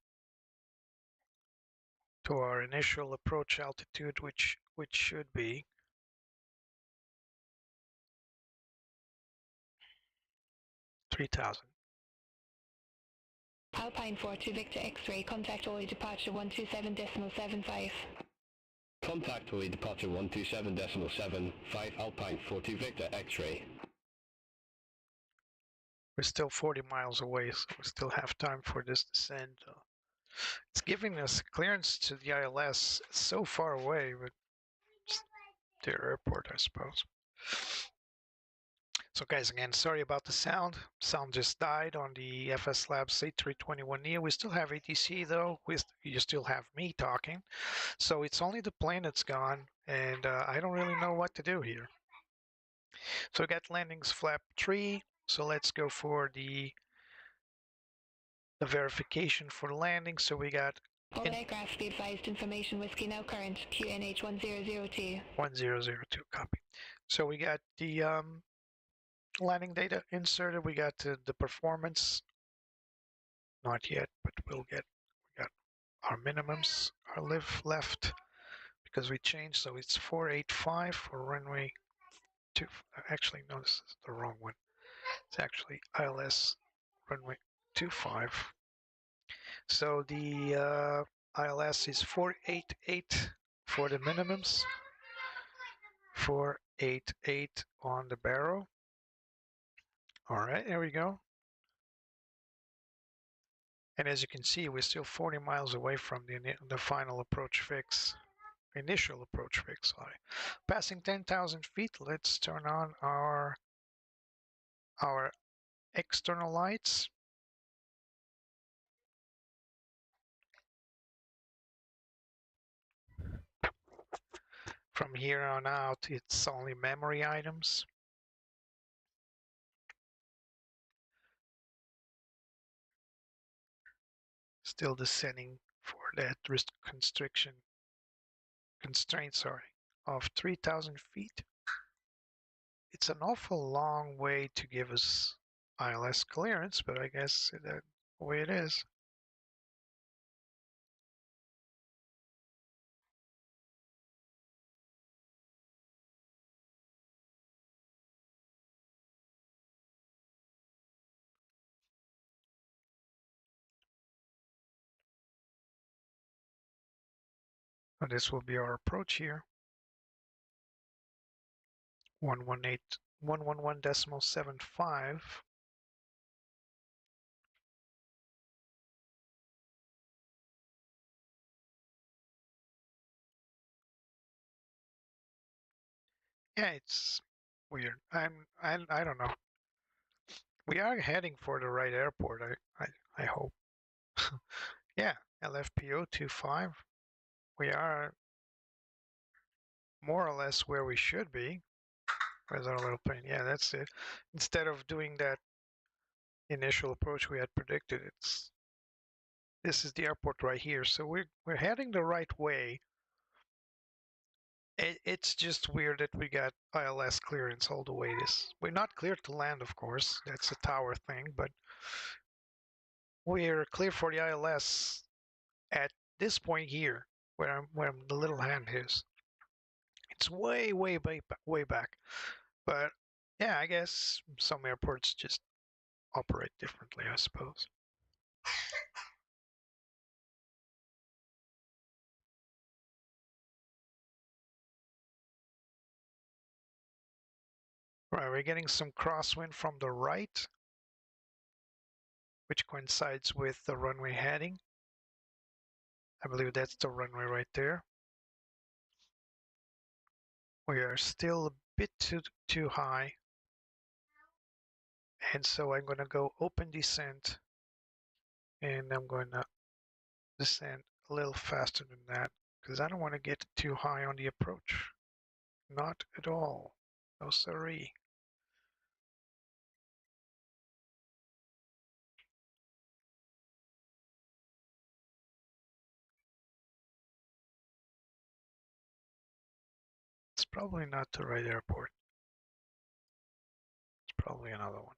to our initial approach altitude, which should be 3,000. Alpine 42 Victor X-ray, contact Orly departure 127.75. Contact Holy Departure 127.7, 5 Alpine 42 Victor X-ray. We're still 40 miles away, so we still have time for this descent. It's giving us clearance to the ILS. It's so far away, but it's their airport, I suppose. So guys, again, sorry about the sound. Sound just died on the FSLabs A321 Neo. We still have ATC though. You still have me talking. So it's only the plane that's gone, and I don't really know what to do here. So we got landings flap 3. So let's go for the verification for landing. So we got all aircraft be advised, information whiskey now current, QNH 1002. 1002, copy. So we got the landing data inserted. We got the performance, not yet, but we got our minimums, our left, because we changed. So it's 485 for runway 2. Actually, no, this is the wrong one. It's actually ILS runway 25. So the ILS is 488 for the minimums, 488 on the barrel. All right, there we go. And as you can see, we're still 40 miles away from the final approach fix, initial approach fix. Sorry. Passing 10,000 feet, let's turn on our external lights. From here on out, it's only memory items. Still descending for that constraint, sorry, of 3,000 feet. It's an awful long way to give us ILS clearance, but I guess that's the way it is. So this will be our approach here. 111.75. Yeah, it's weird. I don't know. We are heading for the right airport. I hope. Yeah, LFPO 25. We are more or less where we should be. Where's our little plane? Yeah, that's it. Instead of doing that initial approach we had predicted, this is the airport right here. So we're heading the right way. It's just weird that we got ILS clearance all the way. We're not cleared to land, of course. That's a tower thing, but we're clear for the ILS at this point here, where the little hand is. It's way back. But yeah, I guess some airports just operate differently, I suppose. Right, we're getting some crosswind from the right, which coincides with the runway heading. I believe that's the runway right there. We are still a bit too high. And so I'm going to go open descent, and I'm going to descend a little faster than that because I don't want to get too high on the approach. Not at all. No siree. It's probably not the right airport. It's probably another one.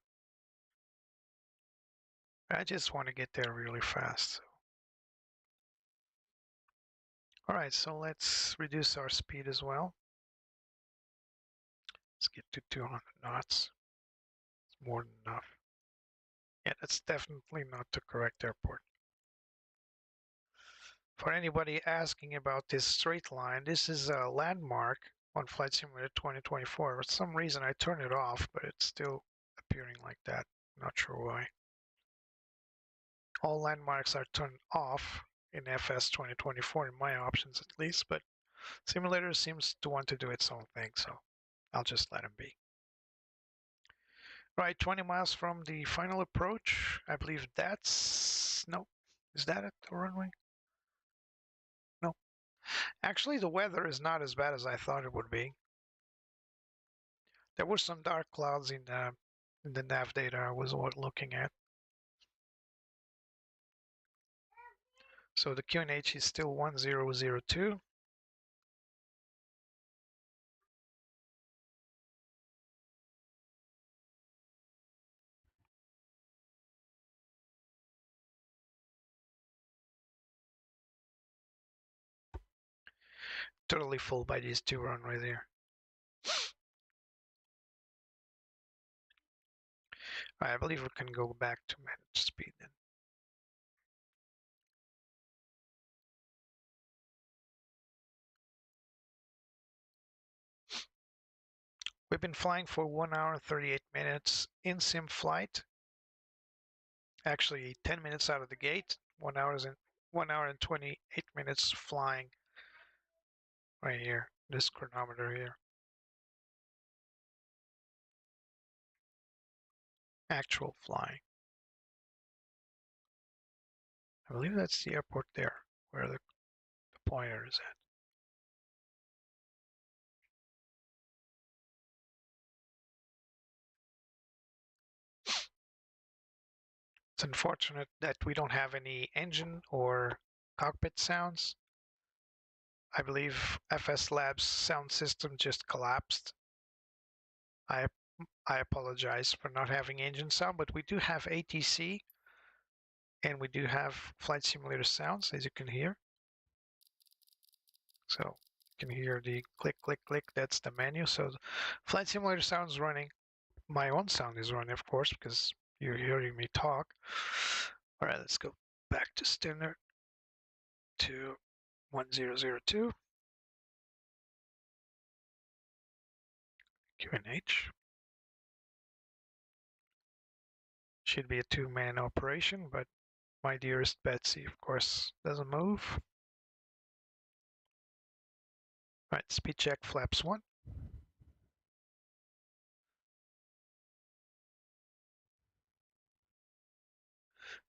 I just want to get there really fast. So. All right, so let's reduce our speed as well. Let's get to 200 knots. It's more than enough. Yeah, that's definitely not the correct airport. For anybody asking about this straight line, this is a landmark on Flight Simulator 2024. For some reason I turned it off, but it's still appearing like that. Not sure why. All landmarks are turned off in FS 2024 in my options at least, but Simulator seems to want to do its own thing, so I'll just let him be. Right, 20 miles from the final approach. I believe that's... no. Is that it, the runway? No. Actually, the weather is not as bad as I thought it would be. There were some dark clouds in the nav data I was looking at. So the QNH is still 1002. Totally full by these two runways here. I believe we can go back to managed speed then. We've been flying for 1 hour and 38 minutes in sim flight. Actually 10 minutes out of the gate, 1 hour and 28 minutes flying right here, this chronometer here. Actual flying. I believe that's the airport there, where the pointer is at. It's unfortunate that we don't have any engine or cockpit sounds. I believe FS Labs sound system just collapsed. I apologize for not having engine sound, but we do have ATC and we do have flight simulator sounds, as you can hear. So you can hear the click, click, click. That's the menu. So the flight simulator sound is running. My own sound is running, of course, because you're hearing me talk. All right, let's go back to standard to 1002. QNH. Should be a two-man operation, but my dearest Betsy, of course, doesn't move. All right, speed check flaps 1.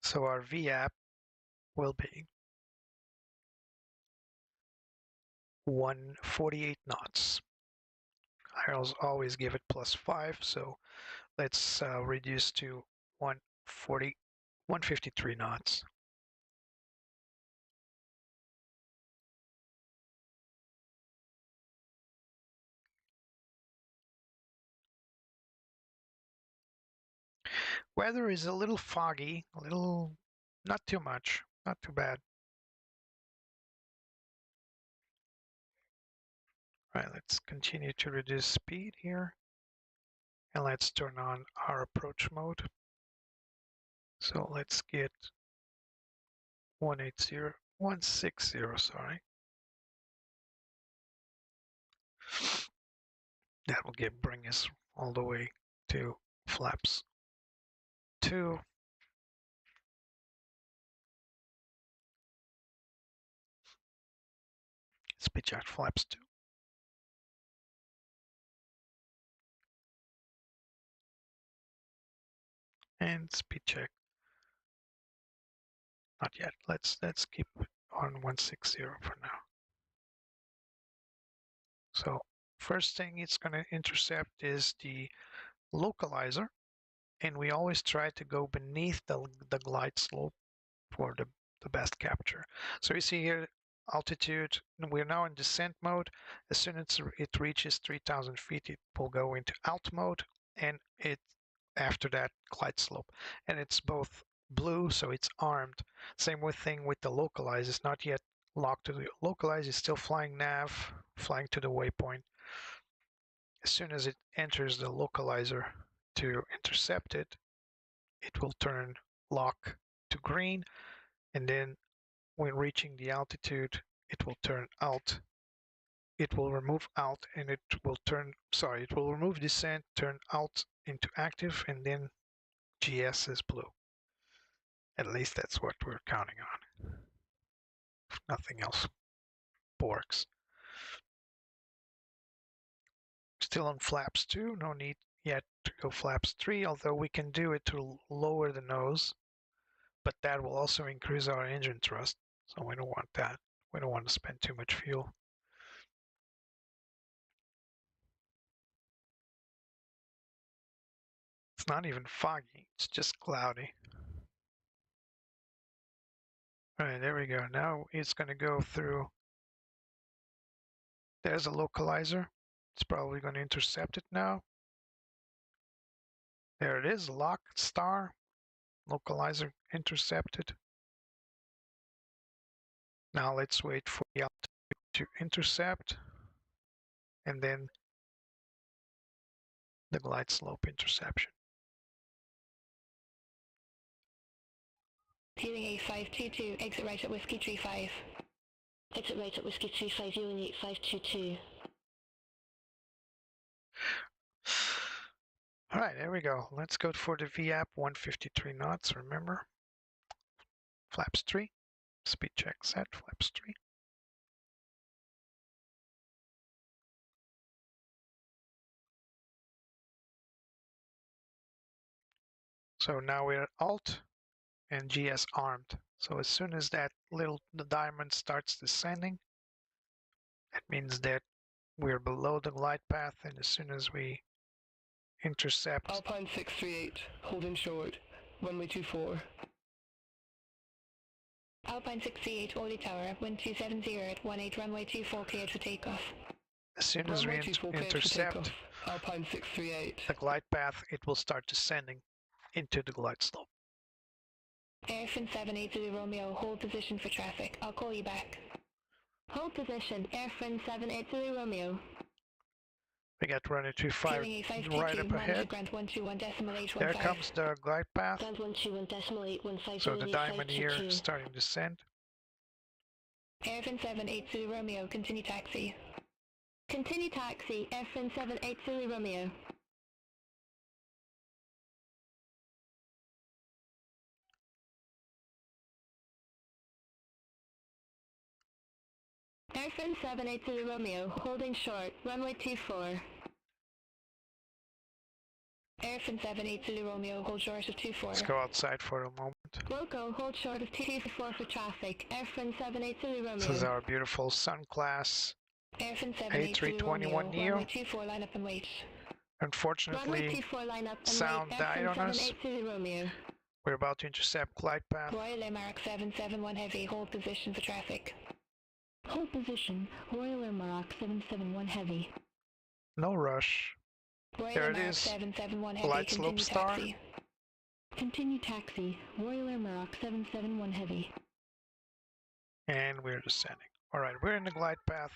So our VAP will be 148 knots. I always give it +5, so let's reduce to 153 knots. Weather is a little foggy, a little, not too much, not too bad. All right, let's continue to reduce speed here. And let's turn on our approach mode. So let's get 160, sorry. That will bring us all the way to flaps 2. Speed check flaps 2. And speed check. Not yet. Let's keep on 160 for now. So first thing it's going to intercept is the localizer, and we always try to go beneath the glide slope for the best capture. So you see here altitude, we're now in descent mode. As soon as it reaches 3,000 feet, it will go into alt mode, and after that glide slope. And it's both blue, so it's armed. Same thing with the localize. It's not yet locked to the localize. It's still flying nav, flying to the waypoint. As soon as it enters the localizer to intercept it, it will turn lock to green, and then when reaching the altitude, it will turn alt. It will remove alt and it will it will remove descent, turn alt into active, and then GS is blue. At least that's what we're counting on. If nothing else works. Still on flaps 2, no need yet to go flaps 3, although we can do it to lower the nose, but that will also increase our engine thrust, so we don't want that. We don't want to spend too much fuel. It's not even foggy, it's just cloudy. All right, there we go. Now it's going to go through. There's a localizer. It's probably going to intercept it now. There it is, lock star. Localizer intercepted. Now let's wait for the altitude to intercept, and then the glide slope interception. Healing A522, exit right at Whiskey 35. Exit right at Whiskey 35, Healing 8522. All right, there we go. Let's go for the VAP 153 knots, remember. Flaps 3, speed check set, flaps 3. So now we're at alt and GS armed. So as soon as the diamond starts descending, that means that we're below the glide path, and as soon as we intercept. Alpine 638, holding short, runway 24. Alpine 638, Orly Tower, wind 270 at 18, runway 24 cleared for takeoff. As soon as we intercept Alpine 638. the glide path, it will start descending into the glide slope. Airfin 780 Romeo, hold position for traffic. I'll call you back. Hold position, Airfin 780 Romeo. We got runway 25 right up ahead. There comes the glide path. So the diamond here is starting to descend. Airfin 780 Romeo, continue taxi. Continue taxi, Airfin 780 Romeo. Airfin 780 Romeo, holding short, runway 24. Airfin 780 Romeo, hold short of 24. Let's go outside for a moment. Loco, hold short of 24 for traffic. Airfin 780 Romeo. This is our beautiful Sunclass A321 Neo. Runway 24, line up and wait. Unfortunately, sound died on us. We're about to intercept glide path. Royal Air Maroc 771 Heavy, hold position for traffic. Hold position, Royal Air Maroc 771 Heavy. No rush. Royal There Air it Maroc is. 771 Heavy, Glide slope continue star. taxi. Continue taxi, Royal Air Maroc 771 Heavy. And we're descending. All right, we're in the glide path.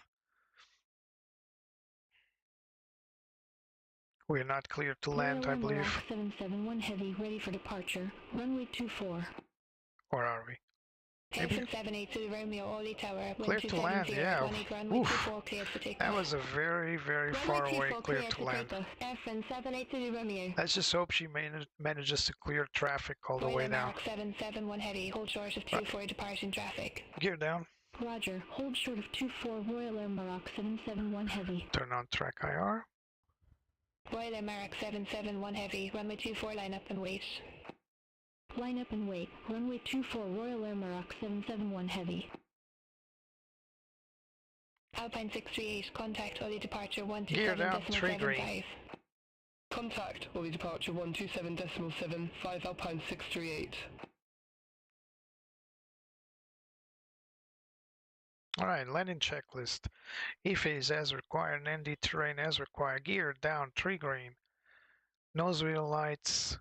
We're not clear to land, I believe. 771 Heavy, ready for departure. Runway 24. Or are we? Maybe. Airfin 782 Romeo, Orly Tower, Clear to land, yeah. Runway Oof. 24 cleared for takeoff. That was a very, very far away clear to land. Airfin 782 Romeo. Let's just hope she manages to clear traffic all the way down. Royal 771 Heavy, hold short of 24 departing traffic. Gear down. Roger, hold short of 24 Royal Air Maroc 771 Heavy. Turn on track IR. Royal Air Maroc 771 Heavy, runway 24, line up and wait. Line up and wait. Runway 24 Royal Air Maroc 771 Heavy. Alpine 638, contact Orly departure 127.75. Gear down, 3 green. Contact Orly departure 127.75 Alpine 638. All right, landing checklist. E-phase as required, and ND terrain as required. Gear down, 3 green. Nose wheel lights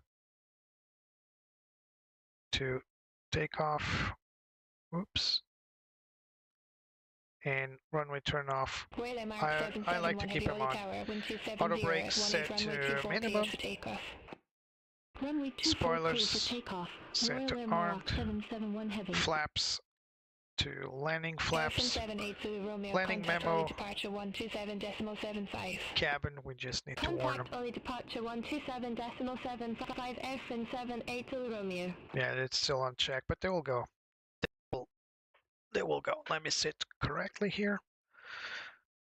to take off. Oops. And runway turn off. I like to keep them on. Auto brakes set to minimum. Runway 24 Spoilers for takeoff. set Royal to Air Maroc armed. 771 Heavy. Flaps to landing flaps. 780 Romeo, Landing contact memo. Orly departure 127.75. Cabin, we just need to warn them. Contact Orly departure 127.75, Airfin 780 Romeo. Yeah, it's still on check, but they will go. They will go. Let me sit correctly here.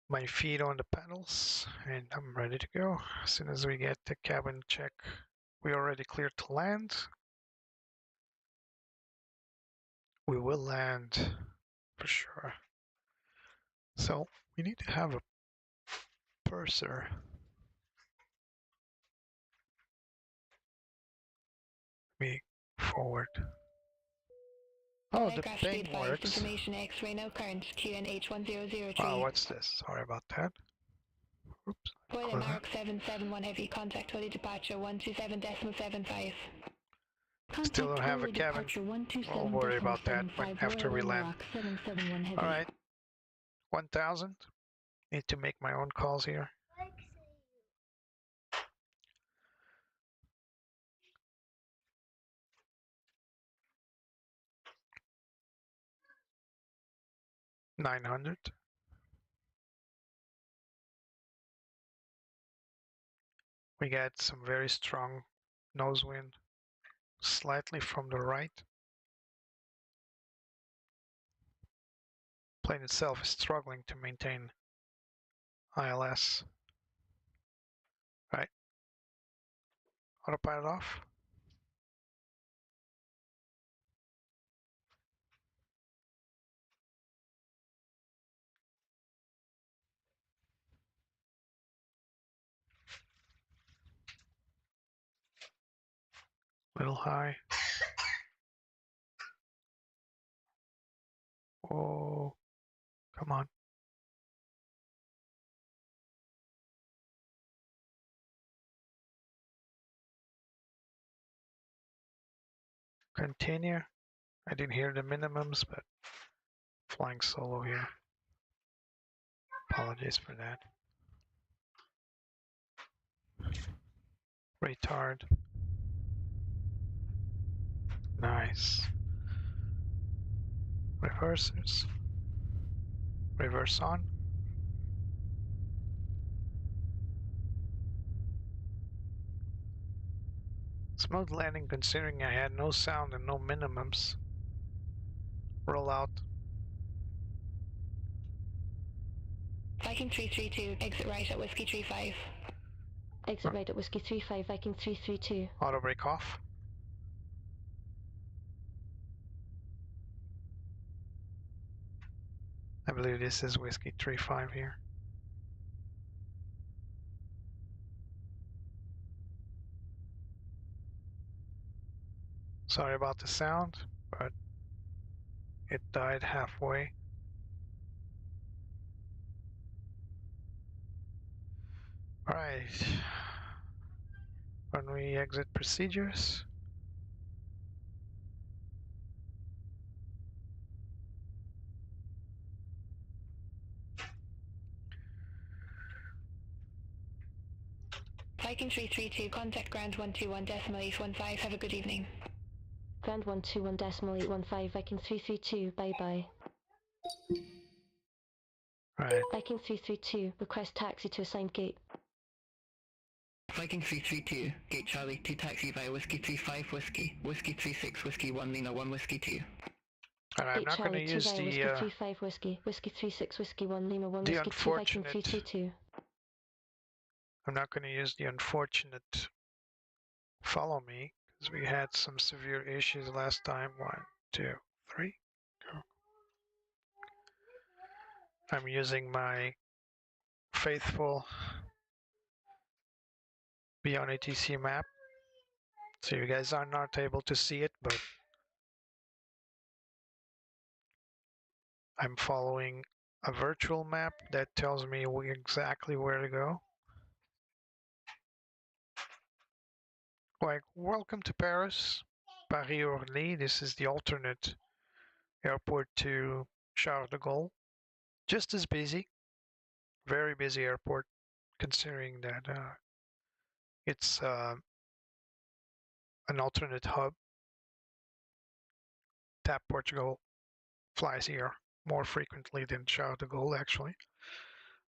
My feet on the pedals, and I'm ready to go. As soon as we get the cabin check, we already cleared to land. We will land for sure. So we need to have a purser. Me forward. Oh, the Navigraph thing speed works. Information X-ray no current, QNH1003. Oh, what's this? Sorry about that. Oops. Boiler Mark 771 heavy, contact Orly departure 127.75. Still don't have a cabin. We'll worry about that after we land. Alright. 1,000. Need to make my own calls here. $900. We got some very strong nose wind, slightly from the right. Plane itself is struggling to maintain ILS. Right. Autopilot off. Little high. Oh, come on. Continue. I didn't hear the minimums, but flying solo here. Apologies for that. Retard. Nice. Reversers. Reverse on. Smooth landing considering I had no sound and no minimums. Roll out. Viking 332, exit right at Whiskey 35. Exit right at Whiskey 35, Viking 332. Auto brake off. I believe this is Whiskey 35 here. Sorry about the sound, but it died halfway. Alright. Runway exit procedures. Viking 332, contact ground 121.815. Have a good evening. Ground 121.815, Viking 332, bye bye. Right. Viking 332, request taxi to assigned gate. Viking 332, gate Charlie, 2 taxi via Whiskey 35 Whiskey, Whiskey 36 Whiskey 1 Lima 1 Whiskey 2. And I'm Gate not going to Charlie, use 2 via the Whiskey 35 Whiskey, Whiskey 36 Whiskey 1 Lima 1 Whiskey 2 Viking 332. I'm not going to use the unfortunate follow me because we had some severe issues last time. 1, 2, 3, go. I'm using my faithful Beyond ATC map. So you guys are not able to see it, but I'm following a virtual map that tells me exactly where to go. Like, welcome to Paris, Paris Orly. This is the alternate airport to Charles de Gaulle. Just as busy, very busy airport, considering that it's an alternate hub. Tap Portugal flies here more frequently than Charles de Gaulle, actually.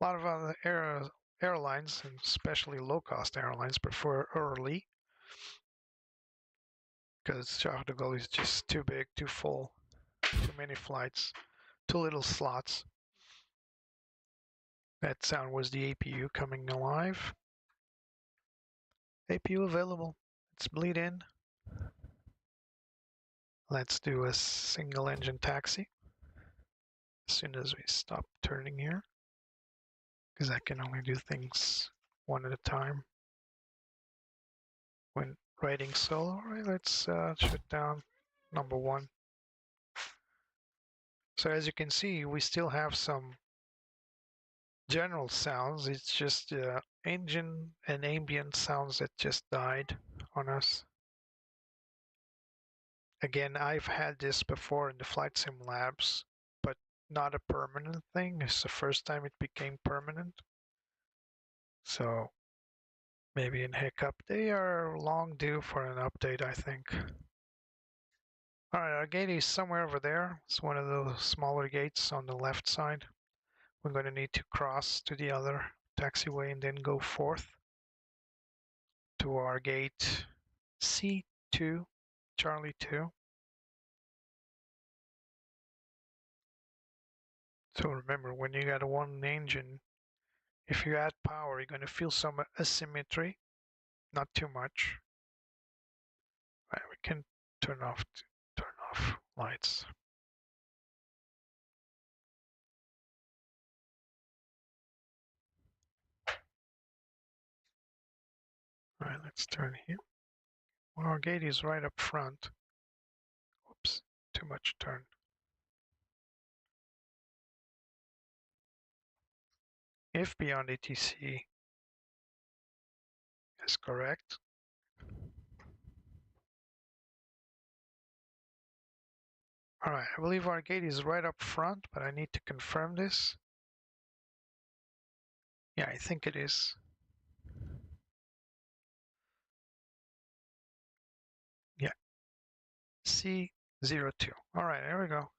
A lot of other airlines, and especially low-cost airlines, prefer Orly because Charles de Gaulle is just too big, too full, too many flights, too little slots. That sound was the APU coming alive. APU available. Let's bleed in. Let's do a single engine taxi as soon as we stop turning here, because I can only do things one at a time when riding solo. All right, let's shut down number 1. So as you can see, we still have some general sounds. It's just engine and ambient sounds that just died on us. Again, I've had this before in the Flight Sim Labs, but not a permanent thing. It's the first time it became permanent. So maybe in Hiccup, they are long due for an update, I think. All right, our gate is somewhere over there. It's one of those smaller gates on the left side. We're going to need to cross to the other taxiway and then go forth to our gate C2, Charlie 2. So remember, when you got one engine, if you add power, you're going to feel some asymmetry, not too much. All right, we can turn off lights. All right, let's turn here. Well, our gate is right up front. Oops, too much turn. If beyond ATC is correct, all right, I believe our gate is right up front, but I need to confirm this. Yeah, I think it is. Yeah, C02. All right, there we go.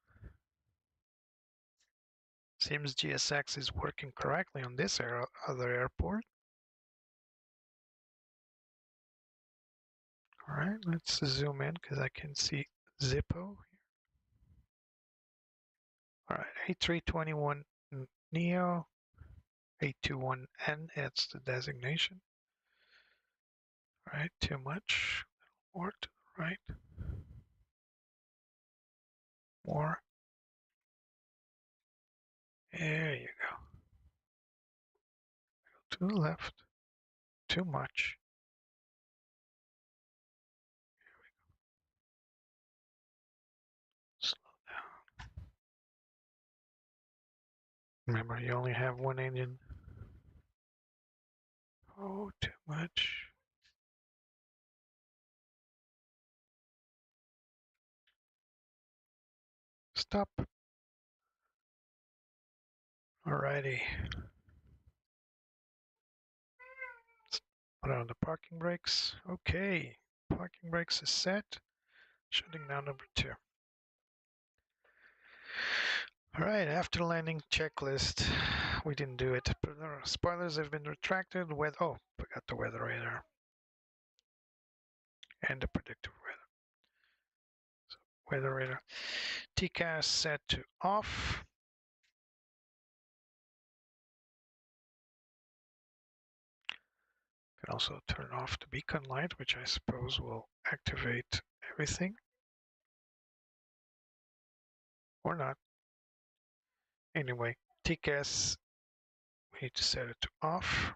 Seems GSX is working correctly on this other airport. All right, let's zoom in because I can see Zippo. All right, A321 Neo, A21N, that's the designation. All right, too much. More to the right. More. There you go. To the left. Too much. Slow down. Remember, you only have one engine. Oh, too much. Stop. Alrighty. Let's put on the parking brakes. Okay. Parking brakes is set. Shutting down number 2. Alright, after landing checklist. We didn't do it. Spoilers have been retracted. Oh, forgot the weather radar. And the predictive weather. So, weather radar. TCAS set to off. Can also turn off the beacon light, which I suppose will activate everything. Or not. Anyway, TCAS, we need to set it to off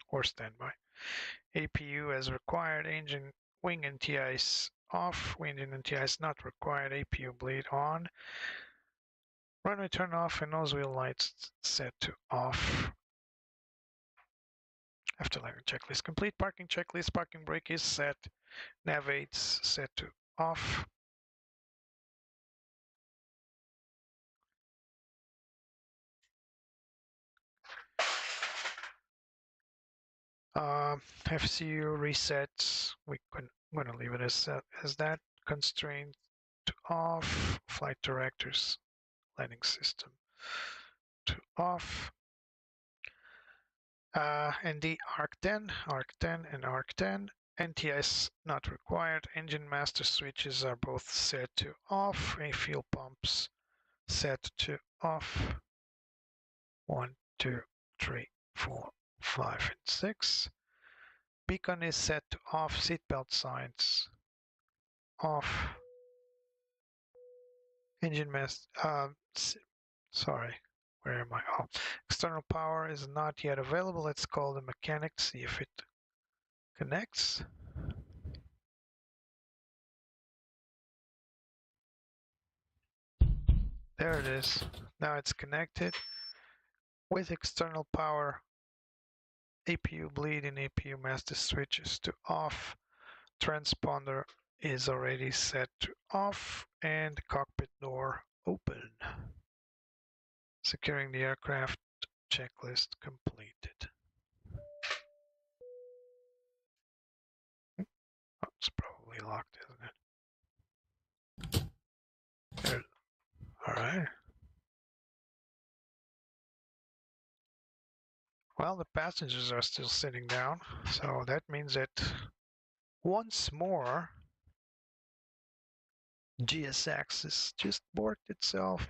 or standby. APU as required, engine wing NTIs off, wing and NTIs not required, APU bleed on. Runway turn off and nose wheel lights set to off. After landing checklist complete, parking checklist, parking brake is set, nav aids set to off. FCU resets, I'm going to leave it as that. Constraint to off, flight directors, landing system to off. And the ARC10, and ARC10. NTS not required. Engine master switches are both set to off. Fuel pumps set to off. 1, 2, 3, 4, 5, and 6. Beacon is set to off. Seatbelt signs off. Engine master. Sorry. Where am I? Oh, external power is not yet available. Let's call the mechanic to see if it connects. There it is. Now it's connected with external power. APU bleed and APU master switches to off. Transponder is already set to off and cockpit door open. Securing the aircraft, checklist completed. Oh, it's probably locked, isn't it? There. All right. Well, the passengers are still sitting down, so that means that once more GSX has just borked itself.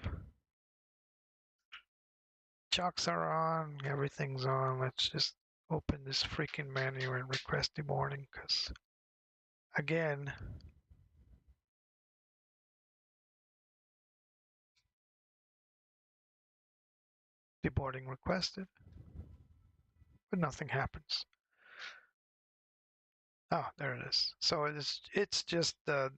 Chocks are on, everything's on. Let's just open this freaking menu and request deboarding, because again, deboarding requested, but nothing happens. Oh, there it is. So it's just the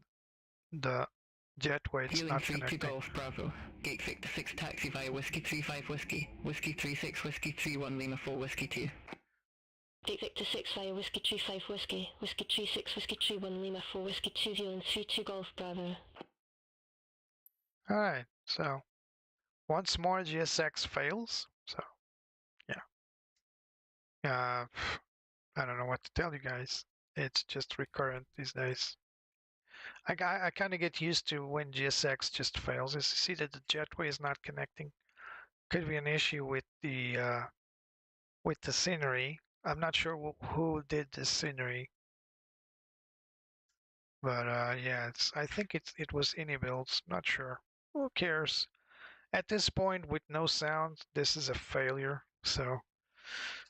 jetway. It's not connecting. Golf Bravo. Gate Victor 6 taxi via Whiskey 35 Whiskey. Whiskey 36 Whiskey 31 Lima 4 Whiskey 2. Gate Victor 6 via Whiskey 35 Whiskey. Whiskey 36 Whiskey 31 Lima 4 Whiskey 2 viewing 32 Golf Bravo. Alright, so once more GSX fails. So yeah. I don't know what to tell you guys. It's just recurrent these days. I kind of get used to when GSX just fails. You see that the jetway is not connecting. Could be an issue with the scenery. I'm not sure who did the scenery, but yeah, I think it was Inibuilds. Not sure. Who cares? At this point, with no sound, this is a failure. So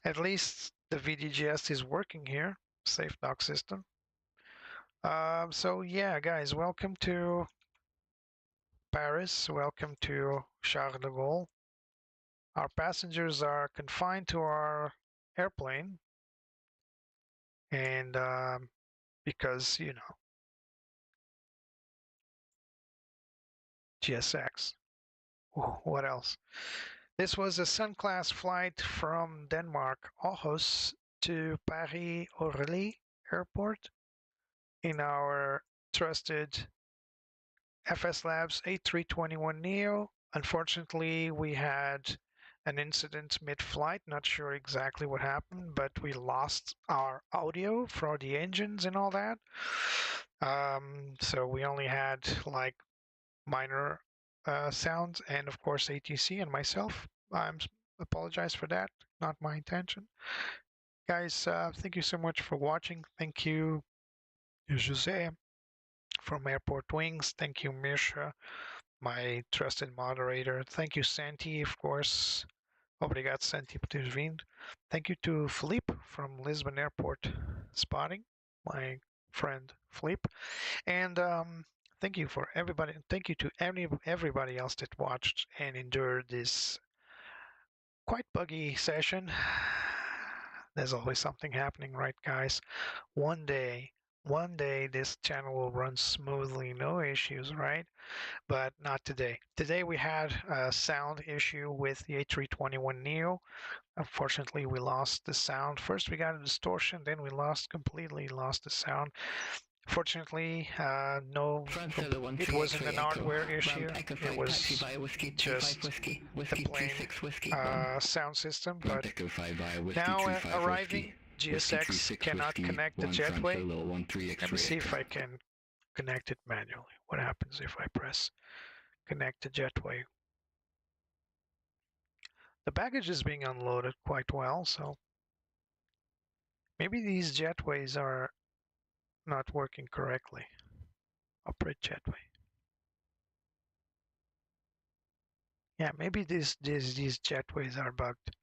at least the VDGS is working here. Safe dock system. So yeah, guys, welcome to Paris. Welcome to Charles de Gaulle. Our passengers are confined to our airplane, and because, you know, GSX. What else? This was a Sunclass flight from Denmark, Aarhus, to Paris Orly Airport in our trusted FSLabs A321 Neo. Unfortunately, we had an incident mid-flight. Not sure exactly what happened, but we lost our audio for the engines and all that. So we only had like minor sounds, and of course ATC and myself. I apologize for that. Not my intention. Guys, thank you so much for watching. Thank you, Jose from Airport Wings. Thank you, Misha, my trusted moderator. Thank you, Santi, of course. Obrigado, Santi, por teres vindo. Thank you to Philippe from Lisbon Airport Spotting, my friend Philippe. And thank you for everybody. Thank you to everybody else that watched and endured this quite buggy session. There's always something happening, right, guys? One day this channel will run smoothly, no issues, right? But not today. Today we had a sound issue with the A321 Neo. Unfortunately, we lost the sound. First we got a distortion, then we completely lost the sound. Fortunately, no, it wasn't an hardware issue. It was just the plain sound system. But now arriving, GSX cannot connect the jetway. Let me see if I can connect it manually. What happens if I press connect to jetway? The baggage is being unloaded quite well, so maybe these jetways are not working correctly. Operate jetway. Yeah, maybe these jetways are bugged.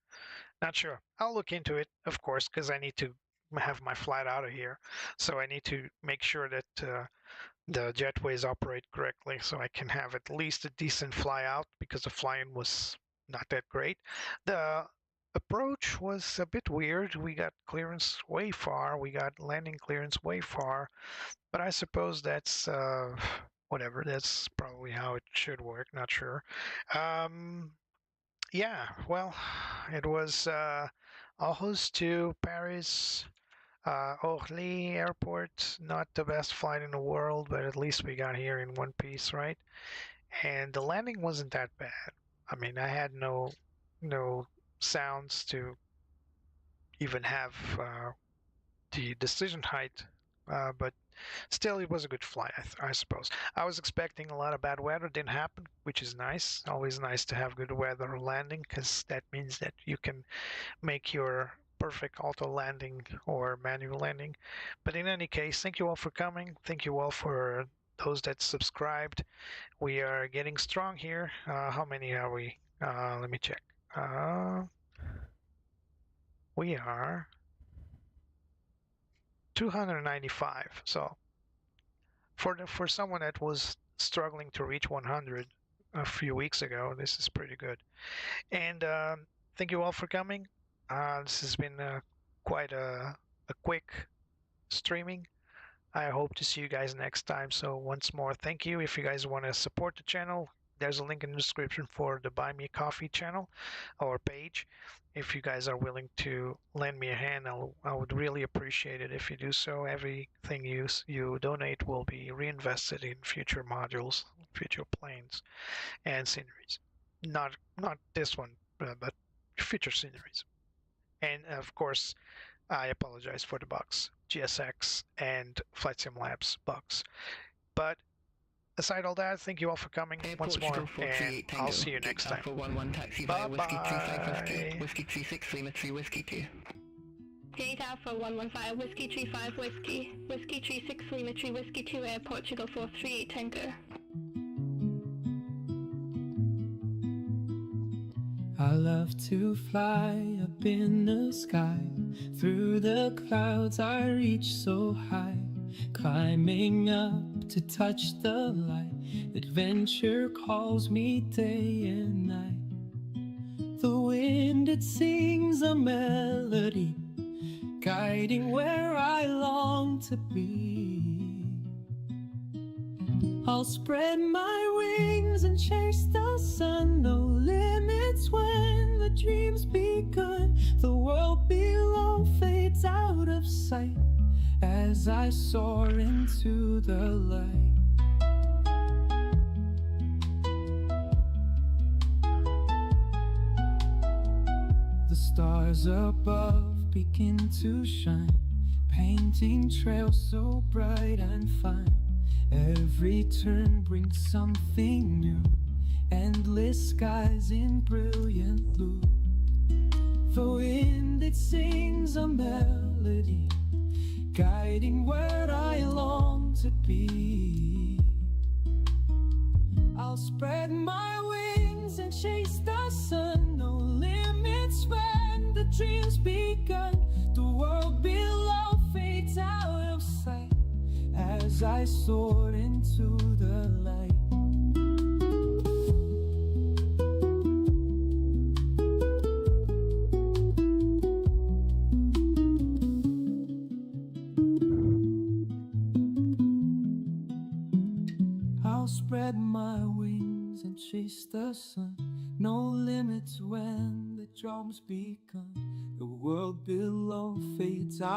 Not sure. I'll look into it, of course, because I need to have my flight out of here. So I need to make sure that the jetways operate correctly so I can have at least a decent fly out, because the flying was not that great. The approach was a bit weird. We got clearance way far. We got landing clearance way far. But I suppose that's whatever. That's probably how it should work. Not sure. Yeah, well, it was Aarhus to Paris Orly airport. Not the best flight in the world, but at least we got here in one piece, right? And the landing wasn't that bad. I mean, I had no sounds to even have the decision height, but still, it was a good flight, I suppose. I was expecting a lot of bad weather. Didn't happen, which is nice. Always nice to have good weather landing, because that means that you can make your perfect auto landing or manual landing. But in any case, thank you all for coming. Thank you all for those that subscribed. We are getting strong here. How many are we? Let me check. We are 295. So for someone that was struggling to reach 100 a few weeks ago, this is pretty good. And thank you all for coming. This has been quite a quick streaming. I hope to see you guys next time. So once more, thank you. If you guys want to support the channel, there's a link in the description for the Buy Me a Coffee channel or page. If you guys are willing to lend me a hand, I would really appreciate it if you do so. Everything you donate will be reinvested in future modules, future planes, and sceneries. Not this one, but future sceneries. And of course, I apologize for the bugs, GSX and Flight Sim Labs bugs. But aside all that, thank you all for coming once more, and I'll see you next time. Bye-bye. Whiskey 36, Lima 3, Whiskey 2. Gate Alpha 115, Whiskey 35 Whiskey, Whiskey 36 Lima 3 Whiskey 2 Air Portugal 438 Tango. I love to fly up in the sky. Through the clouds I reach so high, climbing up to touch the light. Adventure calls me day and night. The wind, it sings a melody, guiding where I long to be. I'll spread my wings and chase the sun. No limits when the dream's begun. The world below fades out of sight as I soar into the light. The stars above begin to shine, painting trails so bright and fine. Every turn brings something new, endless skies in brilliant blue. The wind, it sings a melody, guiding where I long to be. I'll spread my wings and chase the sun. No limits when the dream's begun. The world below fades out of sight as I soar into the light. I'll spread my wings and chase the sun. No limits when the drums begun. The world below fades out.